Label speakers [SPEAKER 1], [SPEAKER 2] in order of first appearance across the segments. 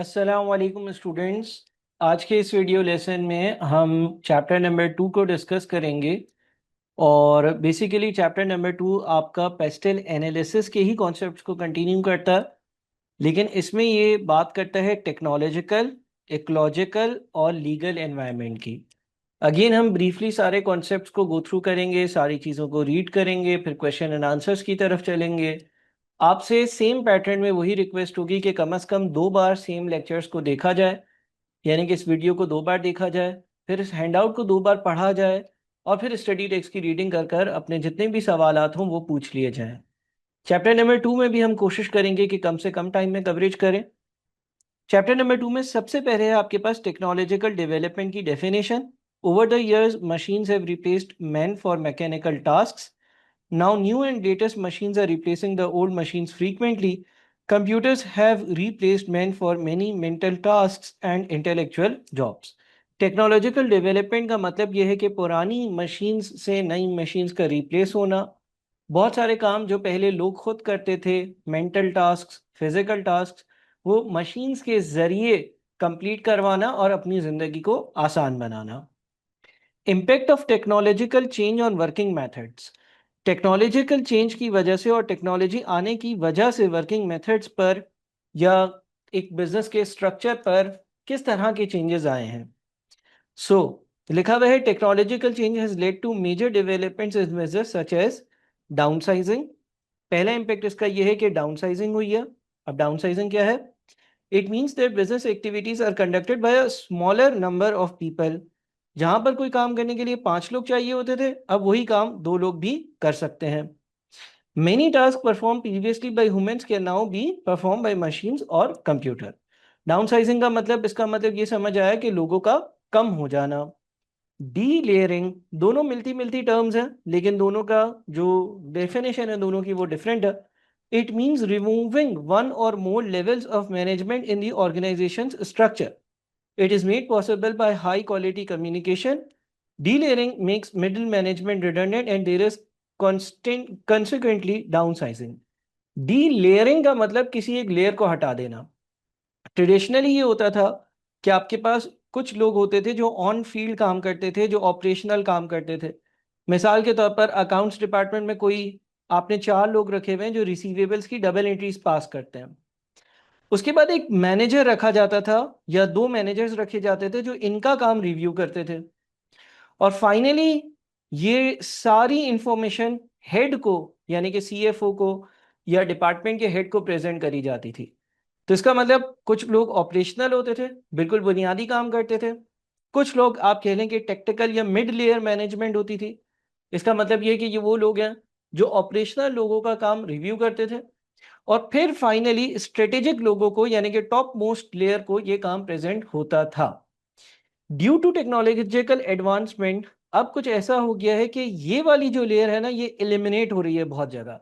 [SPEAKER 1] अस्सलाम वालेकुम स्टूडेंट्स। आज के इस वीडियो लेसन में हम चैप्टर नंबर 2 को डिस्कस करेंगे। और बेसिकली चैप्टर नंबर 2 आपका पेस्टल एनालिसिस के ही कॉन्सेप्ट्स को कंटिन्यू करता है, लेकिन इसमें ये बात करता है टेक्नोलॉजिकल, इकोलॉजिकल और लीगल एनवायरनमेंट की। अगेन हम ब्रीफली सारे कॉन्सेप्ट्स को गो थ्रू करेंगे, सारी चीज़ों को रीड करेंगे, फिर क्वेश्चन एंड आंसर्स की तरफ चलेंगे। आपसे सेम पैटर्न में वही रिक्वेस्ट होगी कि कम से कम 2 बार सेम लेक्चर्स को देखा जाए, यानी कि इस वीडियो को 2 बार देखा जाए, फिर इस हैंडआउट को 2 बार पढ़ा जाए, और फिर स्टडी टेक्स्ट की रीडिंग कर कर अपने जितने भी सवालात हों वो पूछ लिए जाएं। चैप्टर नंबर 2 में भी हम कोशिश करेंगे कि कम से कम टाइम में कवरेज करें। चैप्टर नंबर 2 में सबसे पहले है आपके पास टेक्नोलॉजिकल डेवलपमेंट की definition. Over the years machines have replaced men for mechanical tasks. Now new and latest machines are replacing the old machines frequently. Computers have replaced men for many mental tasks and intellectual jobs. Technological development का मतलब यह है कि पुरानी machines से नई machines का replace होना। बहुत सारे काम जो पहले लोग खुद करते थे, मेंटल टास्क, फिजिकल टास्क, वो मशीन्स के जरिए कंप्लीट करवाना और अपनी जिंदगी को आसान बनाना। Impact of technological change on working methods. Technological change की वजह से और टेक्नोलॉजी आने की वजह से वर्किंग मेथड्स पर या एक बिजनेस के स्ट्रक्चर पर किस तरह के चेंजेस आए हैं। सो लिखा हुआ है technological change has led to major developments in measures such as downsizing. पहला इम्पैक्ट इसका यह है कि डाउनसाइजिंग हुई है। अब डाउनसाइजिंग क्या है? It means that business activities are conducted by a smaller number of people. जहां पर कोई काम करने के लिए 5 लोग चाहिए होते थे, अब वही काम 2 लोग भी कर सकते हैं। Many tasks performed previously by humans can now be performed by machines और कंप्यूटर। डाउनसाइजिंग का मतलब, इसका मतलब ये समझ आया कि लोगों का कम हो जाना। डी लेयरिंग, दोनों मिलती मिलती टर्म्स हैं, लेकिन दोनों का जो डेफिनेशन है दोनों की वो डिफरेंट है। It means removing one or more levels of management in the organization structure. It is made possible by high quality communication. Delayering makes middle management redundant and there is consequently downsizing. Delayering का मतलब किसी एक layer को हटा देना। Traditionally ये होता था कि आपके पास कुछ लोग होते थे जो ऑन फील्ड काम करते थे, जो ऑपरेशनल काम करते थे। मिसाल के तौर पर अकाउंट्स डिपार्टमेंट में कोई आपने 4 लोग रखे हुए हैं जो रिसीवेबल्स की डबल एंट्रीज पास करते हैं। उसके बाद एक मैनेजर रखा जाता था या 2 मैनेजर्स रखे जाते थे जो इनका काम रिव्यू करते थे। और फाइनली ये सारी इंफॉर्मेशन हेड को, यानी कि सीएफओ को या डिपार्टमेंट के हेड को प्रेजेंट करी जाती थी। तो इसका मतलब कुछ लोग ऑपरेशनल होते थे, बिल्कुल बुनियादी काम करते थे। कुछ लोग आप कह लें कि टेक्निकल या मिड लेयर मैनेजमेंट होती थी। इसका मतलब ये कि ये वो लोग हैं जो ऑपरेशनल लोगों का काम रिव्यू करते थे। और फिर फाइनली स्ट्रेटेजिक लोगों को, यानी कि टॉप मोस्ट लेयर को ये काम प्रेजेंट होता था। ड्यू टू टेक्नोलॉजिकल एडवांसमेंट अब कुछ ऐसा हो गया है कि ये वाली जो लेयर है ना, ये एलिमिनेट हो रही है बहुत जगह।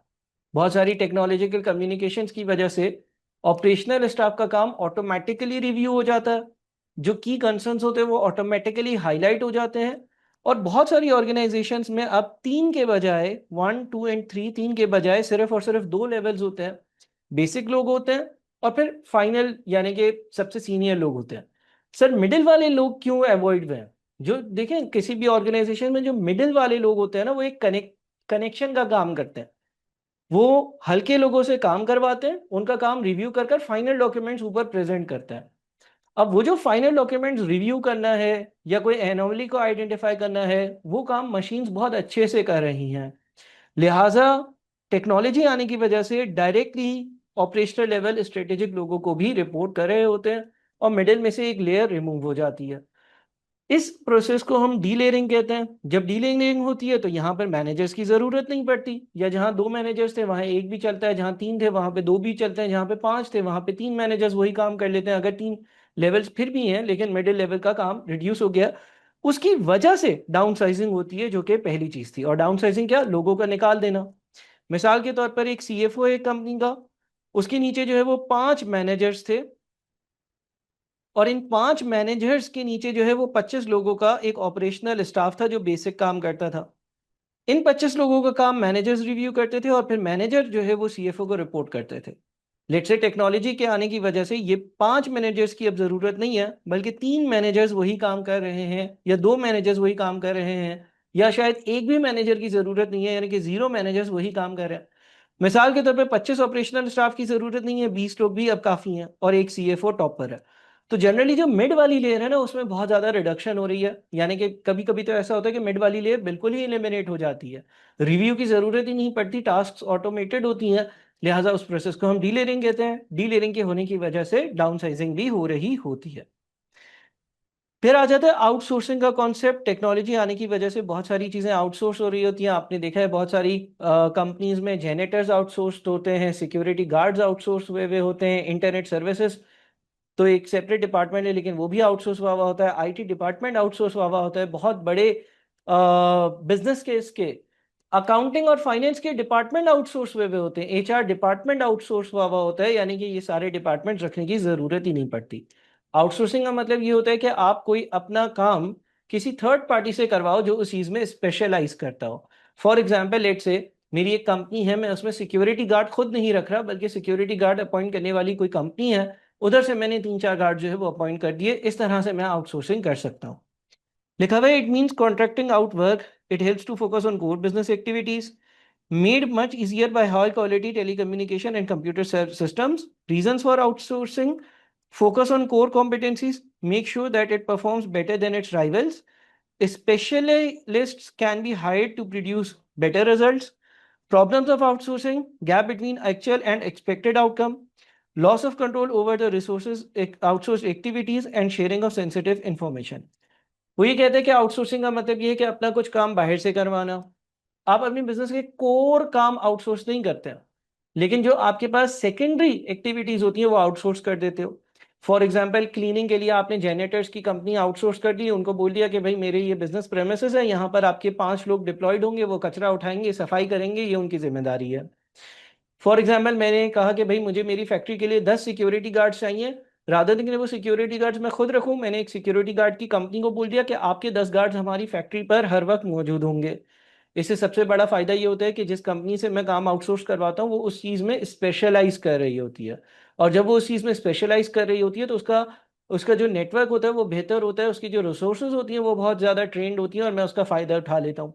[SPEAKER 1] बहुत सारी टेक्नोलॉजिकल कम्युनिकेशंस की वजह से ऑपरेशनल स्टाफ का काम ऑटोमेटिकली रिव्यू हो जाता है। जो की कंसर्न्स होते हैं वो ऑटोमेटिकली हाईलाइट हो जाते हैं। और बहुत सारी ऑर्गेनाइजेशंस में अब 3 के बजाय 1, 2 एंड 3, 3 के बजाय सिर्फ और सिर्फ 2 लेवल्स होते हैं। बेसिक लोग होते हैं और फिर फाइनल, यानी कि सबसे सीनियर लोग होते हैं। सर मिडिल वाले लोग क्यों अवॉइड हुए हैं? जो देखें किसी भी ऑर्गेनाइजेशन में जो मिडिल वाले लोग होते हैं ना, वो एक कनेक्शन का काम करते हैं। वो हल्के लोगों से काम करवाते हैं, उनका काम रिव्यू कर कर फाइनल डॉक्यूमेंट्स ऊपर प्रेजेंट करते हैं। अब वो जो फाइनल डॉक्यूमेंट्स रिव्यू करना है या कोई एनोमली को आइडेंटिफाई करना है, वो काम मशीन्स बहुत अच्छे से कर रही हैं। लिहाजा टेक्नोलॉजी आने की वजह से डायरेक्टली ऑपरेशनल लेवल स्ट्रेटेजिक लोगों को भी रिपोर्ट कर रहे होते हैं और मिडिल में से एक लेयर रिमूव हो जाती है। इस प्रोसेस को हम डीलेयरिंग कहते हैं। जब डीलेयरिंग होती है तो यहाँ पर मैनेजर्स की जरूरत नहीं पड़ती, या जहाँ 2 मैनेजर्स थे वहाँ एक भी चलता है, जहाँ 3 थे वहाँ पे 2 भी चलते हैं, जहाँ पे 5 थे वहाँ पे 3 मैनेजर्स वही काम कर लेते हैं। अगर 3 लेवल्स फिर भी हैं लेकिन मिडिल लेवल का काम रिड्यूस हो गया, उसकी वजह से डाउनसाइजिंग होती है, जो कि पहली चीज थी। और डाउनसाइजिंग क्या? लोगों का निकाल देना। मिसाल के तौर पर एक सीएफओ है एक कंपनी का, उसके नीचे जो है वो 5 मैनेजर्स थे, और इन 5 मैनेजर्स के नीचे जो है वो 25 लोगों का एक ऑपरेशनल स्टाफ था जो बेसिक काम करता था। इन 25 लोगों का काम मैनेजर्स रिव्यू करते थे और फिर मैनेजर जो है वो सीएफओ को रिपोर्ट करते थे। लेट्स से टेक्नोलॉजी के आने की वजह से ये 5 मैनेजर्स की अब जरूरत नहीं है, बल्कि 3 मैनेजर्स वही काम कर रहे हैं, या 2 मैनेजर्स वही काम कर रहे हैं, या शायद एक भी मैनेजर की जरूरत नहीं है, यानी कि 0 मैनेजर्स वही काम कर रहे हैं। मिसाल के तौर पे 25 ऑपरेशनल स्टाफ की जरूरत नहीं है, 20 लोग भी अब काफी हैं, और एक सीएफओ टॉप पर है। तो जनरली जो मिड वाली लेयर है ना, उसमें बहुत ज्यादा रिडक्शन हो रही है, यानी कि कभी कभी तो ऐसा होता है कि मिड वाली लेयर बिल्कुल ही एलिमिनेट हो जाती है, रिव्यू की जरूरत ही नहीं पड़ती, टास्क ऑटोमेटेड होती हैं, लिहाजा उस प्रोसेस को हम डीलेयरिंग कहते हैं। डीलेयरिंग के होने की वजह से डाउनसाइजिंग भी हो रही होती है। फिर आ जाता है आउटसोर्सिंग का कॉन्सेप्ट। टेक्नोलॉजी आने की वजह से बहुत सारी चीजें आउटसोर्स हो रही होती हैं। आपने देखा है बहुत सारी कंपनीज में जेनेटर्स आउटसोर्स होते हैं, सिक्योरिटी गार्ड्स आउटसोर्स हुए हुए होते हैं, इंटरनेट सर्विसेज तो एक सेपरेट डिपार्टमेंट है, लेकिन वो भी आउटसोर्स हुआ हुआ होता है, आईटी डिपार्टमेंट आउटसोर्स हुआ हुआ होता है, बहुत बड़े बिजनेस के इसके अकाउंटिंग और फाइनेंस के डिपार्टमेंट आउटसोर्स हुए हुए होते हैं, एचआर डिपार्टमेंट आउटसोर्स हुआ हुआ होता है, यानी कि ये सारे डिपार्टमेंट रखने की जरूरत ही नहीं पड़ती। आउटसोर्सिंग का मतलब ये होता है कि आप कोई अपना काम किसी थर्ड पार्टी से करवाओ जो उस चीज में स्पेशलाइज करता हो। फॉर एग्जाम्पल लेट से मेरी एक कंपनी है, मैं उसमें सिक्योरिटी गार्ड खुद नहीं रख रहा, बल्कि सिक्योरिटी गार्ड अपॉइंट करने वाली कोई कंपनी है, उधर से मैंने 3-4 गार्ड जो है वो अपॉइंट कर दिए। इस तरह से मैं आउटसोर्सिंग कर सकता हूँ। लिखा हुआ है it means contracting out work, it helps to focus on core business activities, made much easier by high quality telecommunication and computer systems. Reasons for outsourcing: focus on core competencies, make sure that it performs better than its rivals. Specialists can be hired to produce better results. Problems of outsourcing: gap between actual and expected outcome, loss of control over the resources, outsourced activities, and sharing of sensitive information. वो ये कहते हैं कि outsourcing का मतलब ये है कि अपना कुछ काम बाहर से करवाना। आप अपनी बिजनेस के कोर काम आउटसोर्स नहीं करते हैं, लेकिन जो आपके पास सेकेंडरी एक्टिविटीज होती हैं वो आउटसोर्स कर देते हो। फॉर एग्जांपल क्लीनिंग के लिए आपने जेनेटर्स की कंपनी आउटसोर्स कर दी, उनको बोल दिया कि भाई मेरे ये बिजनेस प्रेमिसेस है, यहाँ पर आपके 5 लोग डिप्लॉयड होंगे, वो कचरा उठाएंगे, सफाई करेंगे, ये उनकी जिम्मेदारी है। फॉर एग्जाम्पल मैंने कहा कि भाई मुझे मेरी फैक्ट्री के लिए 10 सिक्योरिटी गार्ड्स चाहिए, रादर देन वो सिक्योरिटी गार्ड्स मैं खुद रखूं, मैंने एक सिक्योरिटी गार्ड की कंपनी को बोल दिया कि आपके 10 गार्ड्स हमारी फैक्ट्री पर हर वक्त मौजूद होंगे। इससे सबसे बड़ा फायदा ये होता है कि जिस कंपनी से मैं काम आउटसोर्स करवाता हूँ वो उस चीज़ में स्पेशलाइज कर रही होती है, और जब वो उस चीज़ में स्पेशलाइज कर रही होती है तो उसका उसका जो नेटवर्क होता है वो बेहतर होता है, उसकी जो रिसोर्सेज होती हैं वो बहुत ज़्यादा ट्रेंड होती हैं, और मैं उसका फ़ायदा उठा लेता हूँ।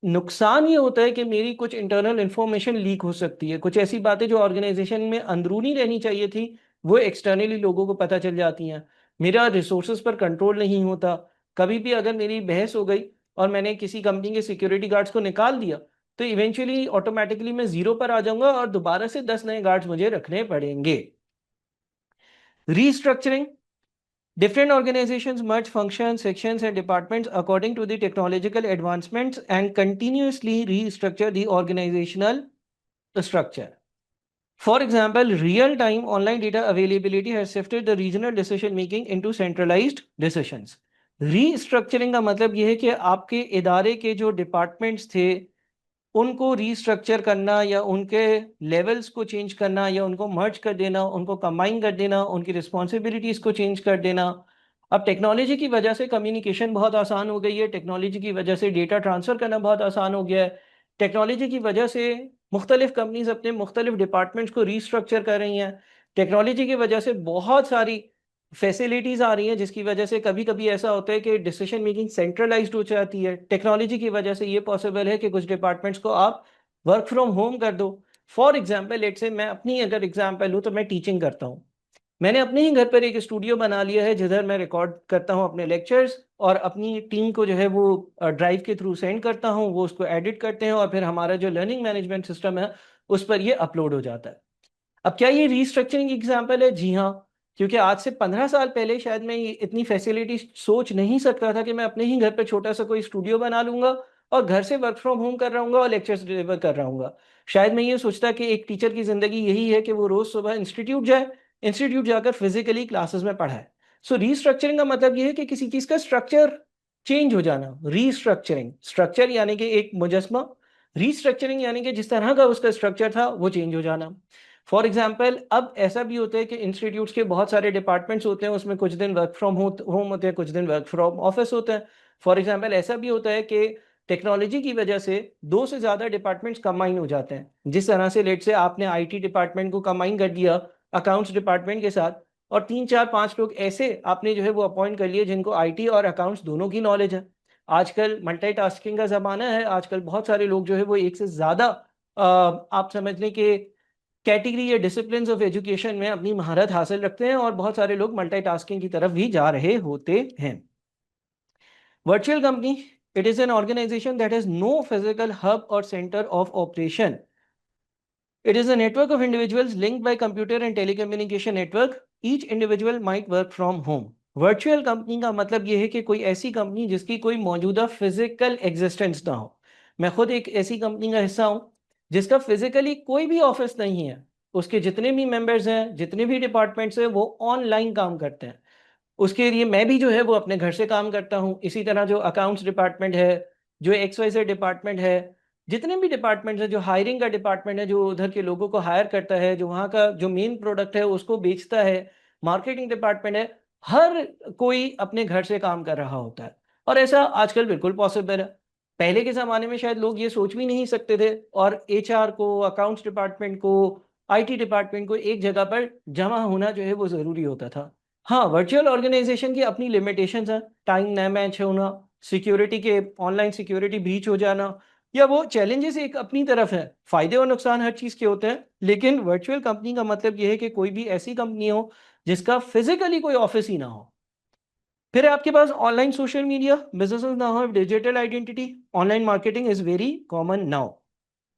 [SPEAKER 1] नुकसान ये होता है कि मेरी कुछ इंटरनल इंफॉर्मेशन लीक हो सकती है, कुछ ऐसी बातें जो ऑर्गेनाइजेशन में अंदरूनी रहनी चाहिए थी वो एक्सटर्नली लोगों को पता चल जाती हैं। मेरा रिसोर्सेज पर कंट्रोल नहीं होता। कभी भी अगर मेरी बहस हो गई और मैंने किसी कंपनी के सिक्योरिटी गार्ड्स को निकाल दिया, तो इवेंचुअली ऑटोमेटिकली मैं जीरो पर आ जाऊंगा और दोबारा से 10 नए गार्ड्स मुझे रखने पड़ेंगे। Restructuring: different organizations merge functions, sections, and departments according to the technological advancements and continuously restructure the organizational structure. For example, real time online data availability has shifted the regional decision making into centralized decisions. Restructuring का मतलब यह है कि आपके इदारे के जो departments थे उनको रीस्ट्रक्चर करना, या उनके लेवल्स को चेंज करना, या उनको मर्ज कर देना, उनको कंबाइन कर देना, उनकी रिस्पॉन्सिबिलिटीज को चेंज कर देना। अब टेक्नोलॉजी की वजह से कम्युनिकेशन बहुत आसान हो गई है, टेक्नोलॉजी की वजह से डेटा ट्रांसफर करना बहुत आसान हो गया है, टेक्नोलॉजी की वजह से मुख्तलिफ कंपनीज अपने मुख्तलिफ डिपार्टमेंट्स को रीस्ट्रक्चर कर रही हैं, टेक्नोलॉजी की वजह से बहुत सारी फैसिलिटीज आ रही हैं, जिसकी वजह से कभी कभी ऐसा होता है कि डिसीजन मेकिंग सेंट्रलाइज्ड हो जाती है। टेक्नोलॉजी की वजह से ये पॉसिबल है कि कुछ डिपार्टमेंट्स को आप वर्क फ्रॉम होम कर दो। फॉर एग्जाम्पल लेट से मैं अपनी अगर एग्जाम्पल लूँ तो मैं टीचिंग करता हूँ। मैंने अपने ही घर पर एक स्टूडियो बना लिया है जिधर मैं रिकॉर्ड करता हूँ अपने लेक्चर्स, और अपनी टीम को जो है वो ड्राइव के थ्रू सेंड करता हूँ, वो उसको एडिट करते हैं, और फिर हमारा जो लर्निंग मैनेजमेंट सिस्टम है उस पर ये अपलोड हो जाता है। अब क्या ये रीस्ट्रक्चरिंग एग्जाम्पल है? जी हाँ, क्योंकि आज से 15 साल पहले शायद मैं ये इतनी फैसिलिटी सोच नहीं सकता था कि मैं अपने ही घर पे छोटा सा कोई स्टूडियो बना लूंगा और घर से वर्क फ्रॉम होम कर रहा हूँ और लेक्चर्स डिलीवर कर रहा हूँ। शायद मैं ये सोचता कि एक टीचर की जिंदगी यही है कि वो रोज सुबह इंस्टीट्यूट जाए, इंस्टीट्यूट जाकर फिजिकली क्लासेस में पढ़ाए। सो रीस्ट्रक्चरिंग का मतलब ये है कि किसी चीज का स्ट्रक्चर चेंज हो जाना। रीस्ट्रक्चरिंग, स्ट्रक्चर यानी कि एक मुजस्मा, रीस्ट्रक्चरिंग यानी कि जिस तरह का उसका स्ट्रक्चर था वो चेंज हो जाना। फॉर एग्जाम्पल अब ऐसा भी होता है कि इंस्टीट्यूट्स के बहुत सारे डिपार्टमेंट्स होते हैं, उसमें कुछ दिन वर्क फ्रॉम होम होते हैं, कुछ दिन वर्क फ्रॉम ऑफिस होते हैं। फॉर एग्जाम्पल ऐसा भी होता है कि टेक्नोलॉजी की वजह से दो से ज्यादा डिपार्टमेंट्स कंबाइन हो जाते हैं। जिस तरह से लेट से आपने आईटी डिपार्टमेंट को कंबाइन कर दिया अकाउंट्स डिपार्टमेंट के साथ, और तीन चार पांच लोग ऐसे आपने जो है वो अपॉइंट कर लिए जिनको आईटी और अकाउंट्स दोनों की नॉलेज है। आजकल मल्टीटास्किंग का जमाना है, आजकल बहुत सारे लोग जो है वो एक से ज्यादा आप समझ लें कि कैटेगरी या डिसिप्लिन ऑफ एजुकेशन में अपनी महारत हासिल रखते हैं, और बहुत सारे लोग मल्टीटास्किंग की तरफ भी जा रहे होते हैं। Virtual company, it is an organization that has no physical hub or center of operation. It is a network of individuals linked by computer and telecommunication network. Each individual might work from home. Virtual company का मतलब यह है कि कोई ऐसी company जिसकी कोई मौजूदा फिजिकल एग्जिस्टेंस ना हो। मैं खुद एक ऐसी कंपनी का हिस्सा हूं जिसका फिजिकली कोई भी ऑफिस नहीं है। उसके जितने भी मेंबर्स हैं, जितने भी डिपार्टमेंट्स हैं, वो ऑनलाइन काम करते हैं। उसके लिए मैं भी जो है वो अपने घर से काम करता हूँ। इसी तरह जो अकाउंट्स डिपार्टमेंट है, जो XYZ डिपार्टमेंट है, जितने भी डिपार्टमेंट्स हैं, जो हायरिंग का डिपार्टमेंट है, जो उधर के लोगों को हायर करता है, जो वहाँ का जो मेन प्रोडक्ट है उसको बेचता है, मार्केटिंग डिपार्टमेंट है, हर कोई अपने घर से काम कर रहा होता है। और ऐसा आजकल बिल्कुल पॉसिबल है। पहले के ज़माने में शायद लोग ये सोच भी नहीं सकते थे, और HR को, अकाउंट्स डिपार्टमेंट को, IT डिपार्टमेंट को एक जगह पर जमा होना जो है वो ज़रूरी होता था। हाँ, वर्चुअल ऑर्गेनाइजेशन की अपनी लिमिटेशंस हैं। टाइम न मैच होना, सिक्योरिटी के ऑनलाइन सिक्योरिटी ब्रीच हो जाना, या वो चैलेंजेस एक अपनी तरफ है। फायदे और नुकसान हर चीज़ के होते हैं, लेकिन वर्चुअल कंपनी का मतलब ये है कि कोई भी ऐसी कंपनी हो जिसका फिजिकली कोई ऑफिस ही ना हो। फिर आपके पास ऑनलाइन सोशल मीडिया, बिजनेसेस ना हो, digital identity, online marketing is very common now.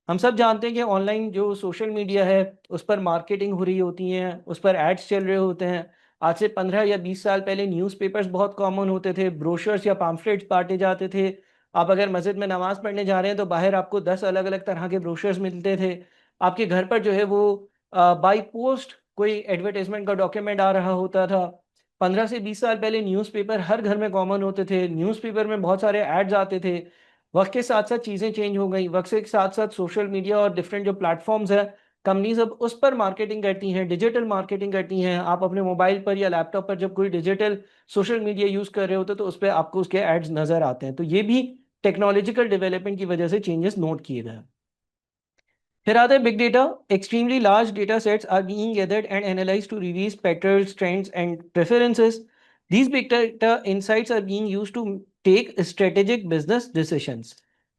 [SPEAKER 1] हम सब जानते हैं कि ऑनलाइन जो सोशल मीडिया है उस पर मार्केटिंग हो रही होती है, उस पर एड्स चल रहे होते हैं। आज से 15 या 20 साल पहले न्यूज़पेपर्स बहुत कॉमन होते थे, ब्रोशर्स या पम्फलेट्स बांटे जाते थे। आप अगर मस्जिद में नमाज पढ़ने जा रहे हैं तो बाहर आपको 10 अलग अलग तरह के ब्रोशर्स मिलते थे। आपके घर पर जो है वो बाई पोस्ट कोई एडवर्टाइजमेंट का डॉक्यूमेंट आ रहा होता था। 15 से 20 साल पहले न्यूज़पेपर हर घर में कॉमन होते थे, न्यूज़पेपर में बहुत सारे एड्स आते थे। वक्त के साथ साथ चीज़ें चेंज हो गई, वक्त के साथ साथ सोशल मीडिया और डिफरेंट जो प्लेटफॉर्म्स हैं, कंपनीज अब उस पर मार्केटिंग करती हैं, डिजिटल मार्केटिंग करती हैं। आप अपने मोबाइल पर या लैपटॉप पर जब कोई डिजिटल सोशल मीडिया यूज़ कर रहे होते तो उस पर आपको उसके एड्स नज़र आते हैं। तो ये भी टेक्नोलॉजिकल डेवलपमेंट की वजह से चेंजेस नोट किए गए हैं। फिर आता है big data. Extremely large data sets are being gathered and analysed to reveal patterns, trends and preferences. These big data insights are being used to take strategic business decisions.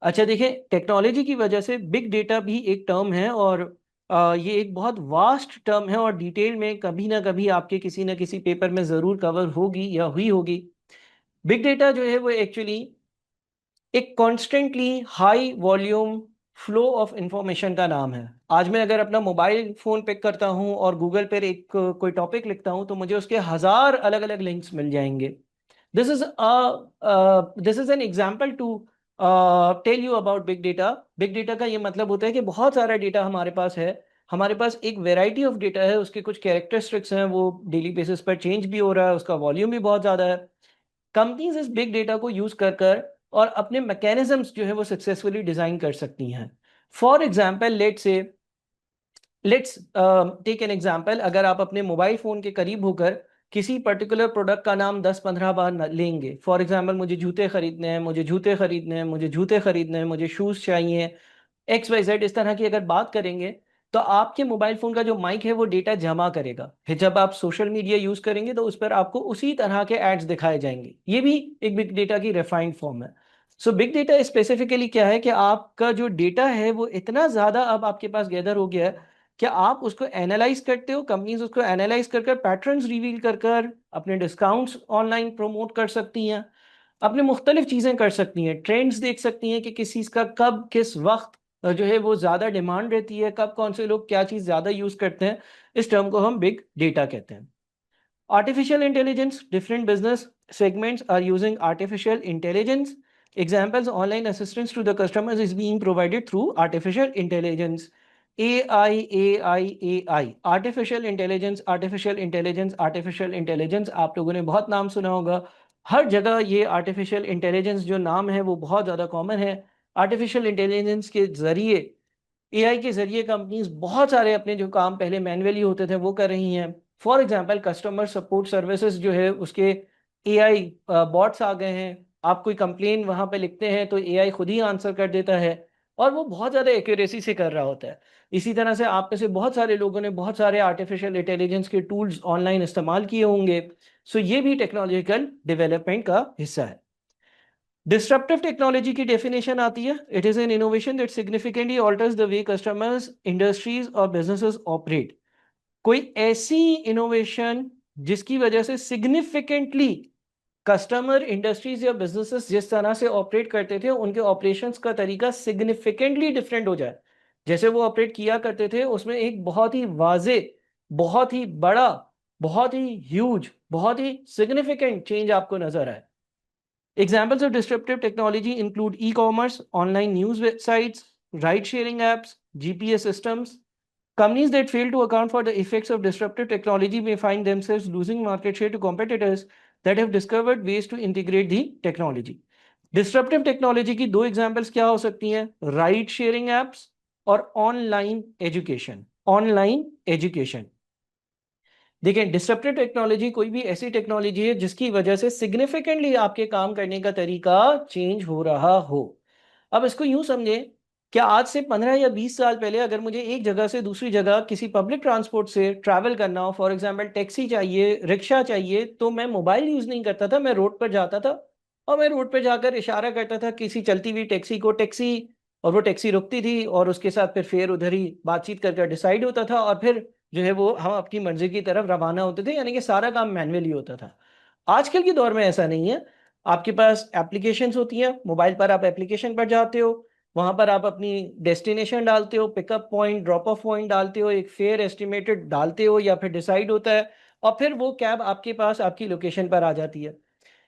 [SPEAKER 1] अच्छा देखिए, technology की वजह से बिग डेटा भी एक term है, और ये एक बहुत वास्ट टर्म है, और डिटेल में कभी ना कभी आपके किसी ना किसी पेपर में ज़रूर कवर होगी या हुई होगी। बिग डेटा जो है वो एक्चुअली एक constantly high volume flow of information का नाम है। आज मैं अगर अपना मोबाइल फोन पिक करता हूं और गूगल पर एक कोई टॉपिक लिखता हूं तो मुझे उसके 1000 अलग अलग लिंक्स मिल जाएंगे। This is an example to tell you about big data. Big data का ये मतलब होता है कि बहुत सारा डेटा हमारे पास है। हमारे पास एक वेराइटी ऑफ डेटा है, उसके कुछ कैरेक्टरिस्टिक्स हैं, वो डेली बेसिस पर चेंज भी हो रहा है, उसका वॉल्यूम भी बहुत ज़्यादा है। कंपनीज इस बिग डेटा को यूज कर कर और अपने मैकेनिज्म्स जो है वो सक्सेसफुली डिजाइन कर सकती हैं। For example, let's take an example. अगर आप अपने मोबाइल फोन के करीब होकर किसी पर्टिकुलर प्रोडक्ट का नाम 10-15 बार लेंगे, फॉर एग्जाम्पल मुझे जूते खरीदने हैं, मुझे जूते खरीदने हैं, मुझे जूते खरीदने हैं, मुझे शूज चाहिए, XYZ, इस तरह की अगर बात करेंगे, तो आपके मोबाइल फोन का जो माइक है वो डेटा जमा करेगा। फिर जब आप सोशल मीडिया यूज करेंगे तो उस पर आपको उसी तरह के एड्स दिखाए जाएंगे। ये भी एक बिग डेटा की रिफाइंड फॉर्म है। सो बिग डेटा स्पेसिफिकली क्या है कि आपका जो डेटा है वो इतना ज्यादा अब आपके पास गैदर हो गया है कि आप उसको एनालाइज करते हो। कंपनीज उसको एनालाइज कर कर पैटर्न्स रिवील कर कर अपने डिस्काउंट्स ऑनलाइन प्रमोट कर सकती हैं, अपने मुख्तलिफ चीज़ें कर सकती हैं, ट्रेंड्स देख सकती हैं कि किस चीज़ का कब किस वक्त जो है वो ज़्यादा डिमांड रहती है, कब कौन से लोग क्या चीज़ ज़्यादा यूज़ करते हैं। इस टर्म को हम बिग डेटा कहते हैं। Artificial intelligence, different business segments are using artificial intelligence. Examples, online assistance to the customers is being provided through artificial intelligence. AI, AI, AI. Artificial intelligence, artificial intelligence, artificial intelligence. आप लोगों ने बहुत नाम सुना होगा। हर जगह ये artificial intelligence जो नाम है वो बहुत ज़्यादा कॉमन है। artificial intelligence के ज़रिए, एआई के जरिए कंपनीज बहुत सारे अपने जो काम पहले मैन्युअली होते थे वो कर रही हैं। For example, customer support services जो है उसके एआई बॉट्स आ गए हैं। आप कोई कंप्लेन वहां पे लिखते हैं तो एआई खुद ही आंसर कर देता है, और वो बहुत ज़्यादा एक्यूरेसी से कर रहा होता है। इसी तरह से आप में से बहुत सारे लोगों ने बहुत सारे आर्टिफिशियल इंटेलिजेंस के टूल्स ऑनलाइन इस्तेमाल किए होंगे। सो ये भी टेक्नोलॉजिकल डेवलपमेंट का हिस्सा है। डिस्ट्रप्टिव टेक्नोलॉजी की डेफिनेशन आती है, it is an innovation that significantly alters the way customers, industries और बिजनेसेस ऑपरेट। कोई ऐसी इनोवेशन जिसकी वजह से सिग्निफिकेंटली कस्टमर, इंडस्ट्रीज या बिजनेसेस जिस तरह से ऑपरेट करते थे उनके ऑपरेशंस का तरीका सिग्निफिकेंटली डिफरेंट हो जाए। जैसे वो ऑपरेट किया करते थे उसमें एक बहुत ही वाजे, बहुत ही बड़ा, बहुत ही ह्यूज, बहुत ही सिग्निफिकेंट चेंज आपको नजर आए। Examples of disruptive technology include e-commerce, online news websites, ride-sharing apps, GPS systems. Companies that fail to account for the effects of disruptive technology may find themselves losing market share to competitors that have discovered ways to integrate the technology. Disruptive technology की दो examples क्या हो सकती हैं? Ride sharing apps और online education. Online education. देखिए, disruptive technology कोई भी ऐसी टेक्नोलॉजी है जिसकी वजह से सिग्निफिकेंटली आपके काम करने का तरीका चेंज हो रहा हो। अब इसको यूं समझें, क्या आज से 15 या 20 साल पहले अगर मुझे एक जगह से दूसरी जगह किसी पब्लिक ट्रांसपोर्ट से ट्रैवल करना हो, फॉर एग्जांपल टैक्सी चाहिए, रिक्शा चाहिए, तो मैं मोबाइल यूज नहीं करता था, मैं रोड पर जाता था और मैं रोड पर जाकर इशारा करता था किसी चलती हुई टैक्सी को, टैक्सी, और वो टैक्सी रुकती थी और उसके साथ फिर फेयर उधर ही बातचीत करके डिसाइड होता था और फिर जो है वो हम अपनी मर्जी की तरफ रवाना होते थे, यानी कि सारा काम मैनुअली होता था। आजकल के दौर में ऐसा नहीं है। आपके पास एप्लीकेशंस होती हैं, मोबाइल पर आप एप्लीकेशन पर जाते हो, वहां पर आप अपनी डेस्टिनेशन डालते हो, pickup point, drop of point डालते हो, एक फेयर एस्टिमेटेड डालते हो या फिर डिसाइड होता है, और फिर वो कैब आपके पास आपकी लोकेशन पर आ जाती है।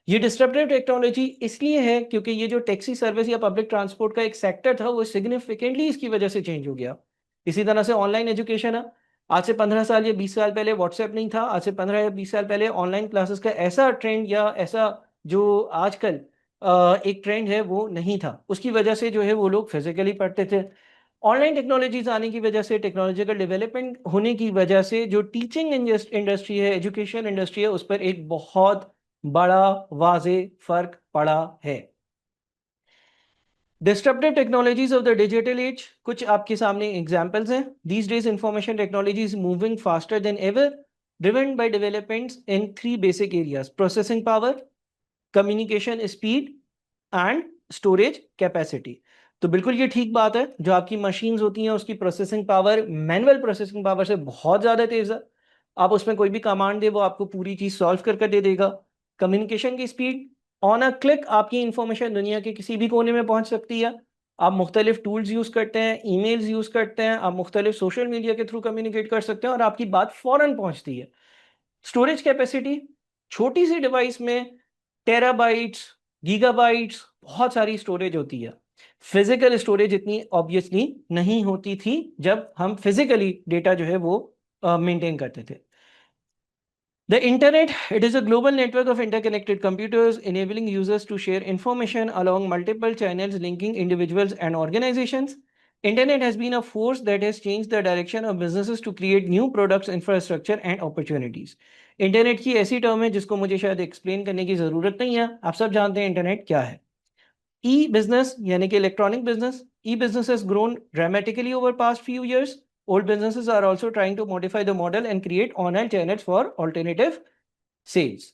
[SPEAKER 1] ये डिस्ट्रप्टिव टेक्नोलॉजी इसलिए है क्योंकि ये जो टैक्सी सर्विस या पब्लिक ट्रांसपोर्ट का एक सेक्टर था वो सिग्निफिकेंटली इसकी वजह से चेंज हो गया। इसी तरह से ऑनलाइन एजुकेशन है। आज से 15 साल या 20 साल पहले व्हाट्सएप नहीं था, आज से 15 या 20 साल पहले ऑनलाइन क्लासेस का ऐसा ट्रेंड या ऐसा जो आजकल एक ट्रेंड है वो नहीं था। उसकी वजह से जो है वो लोग फिजिकली पढ़ते थे। ऑनलाइन टेक्नोलॉजीज आने की वजह से, टेक्नोलॉजिकल डेवलपमेंट होने की वजह से जो टीचिंग इंडस्ट्री है, एजुकेशन इंडस्ट्री है, उस पर एक बहुत बड़ा वाजे फर्क पड़ा है। Disruptive technologies of the digital age, कुछ आपके सामने एग्जांपल्स हैं। These days information technology is moving faster than ever, driven by developments in three basic areas: processing power, communication speed and storage capacity. तो बिल्कुल ये ठीक बात है, जो आपकी मशीन्स होती हैं उसकी processing power manual processing power से बहुत ज़्यादा तेज है। आप उसमें कोई भी कमांड दे वो आपको पूरी चीज़ सॉल्व करके दे देगा। कम्युनिकेशन की स्पीड, ऑन अ क्लिक आपकी इंफॉर्मेशन दुनिया के किसी भी कोने में पहुंच सकती है। आप मुख्तलिफ टूल्स यूज़ करते हैं, ईमेल्स यूज़ करते हैं, आप मुख्तलिफ सोशल मीडिया के थ्रू कम्युनिकेट कर सकते हैं और आपकी बात फ़ौरन पहुंचती है। स्टोरेज कैपेसिटी, छोटी सी डिवाइस में टेराबाइट्स, गीगाबाइट्स, बहुत सारी स्टोरेज होती है। फिजिकल स्टोरेज इतनी ऑब्वियसली नहीं होती थी जब हम फिजिकली डेटा जो है वो मेंटेन करते थे। The internet, it is a global network of interconnected computers enabling users to share information along multiple channels linking individuals and organizations. Internet has been a force that has changed the direction of businesses to create new products, infrastructure and opportunities. Internet की ऐसी term है जिसको मुझे शायद explain करने की ज़रूरत नहीं है, आप सब जानते हैं इंटरनेट क्या है। ई बिजनेस यानी कि electronic business, E business has grown dramatically over past few years. Old businesses are also trying to modify the model and create online channels for alternative sales.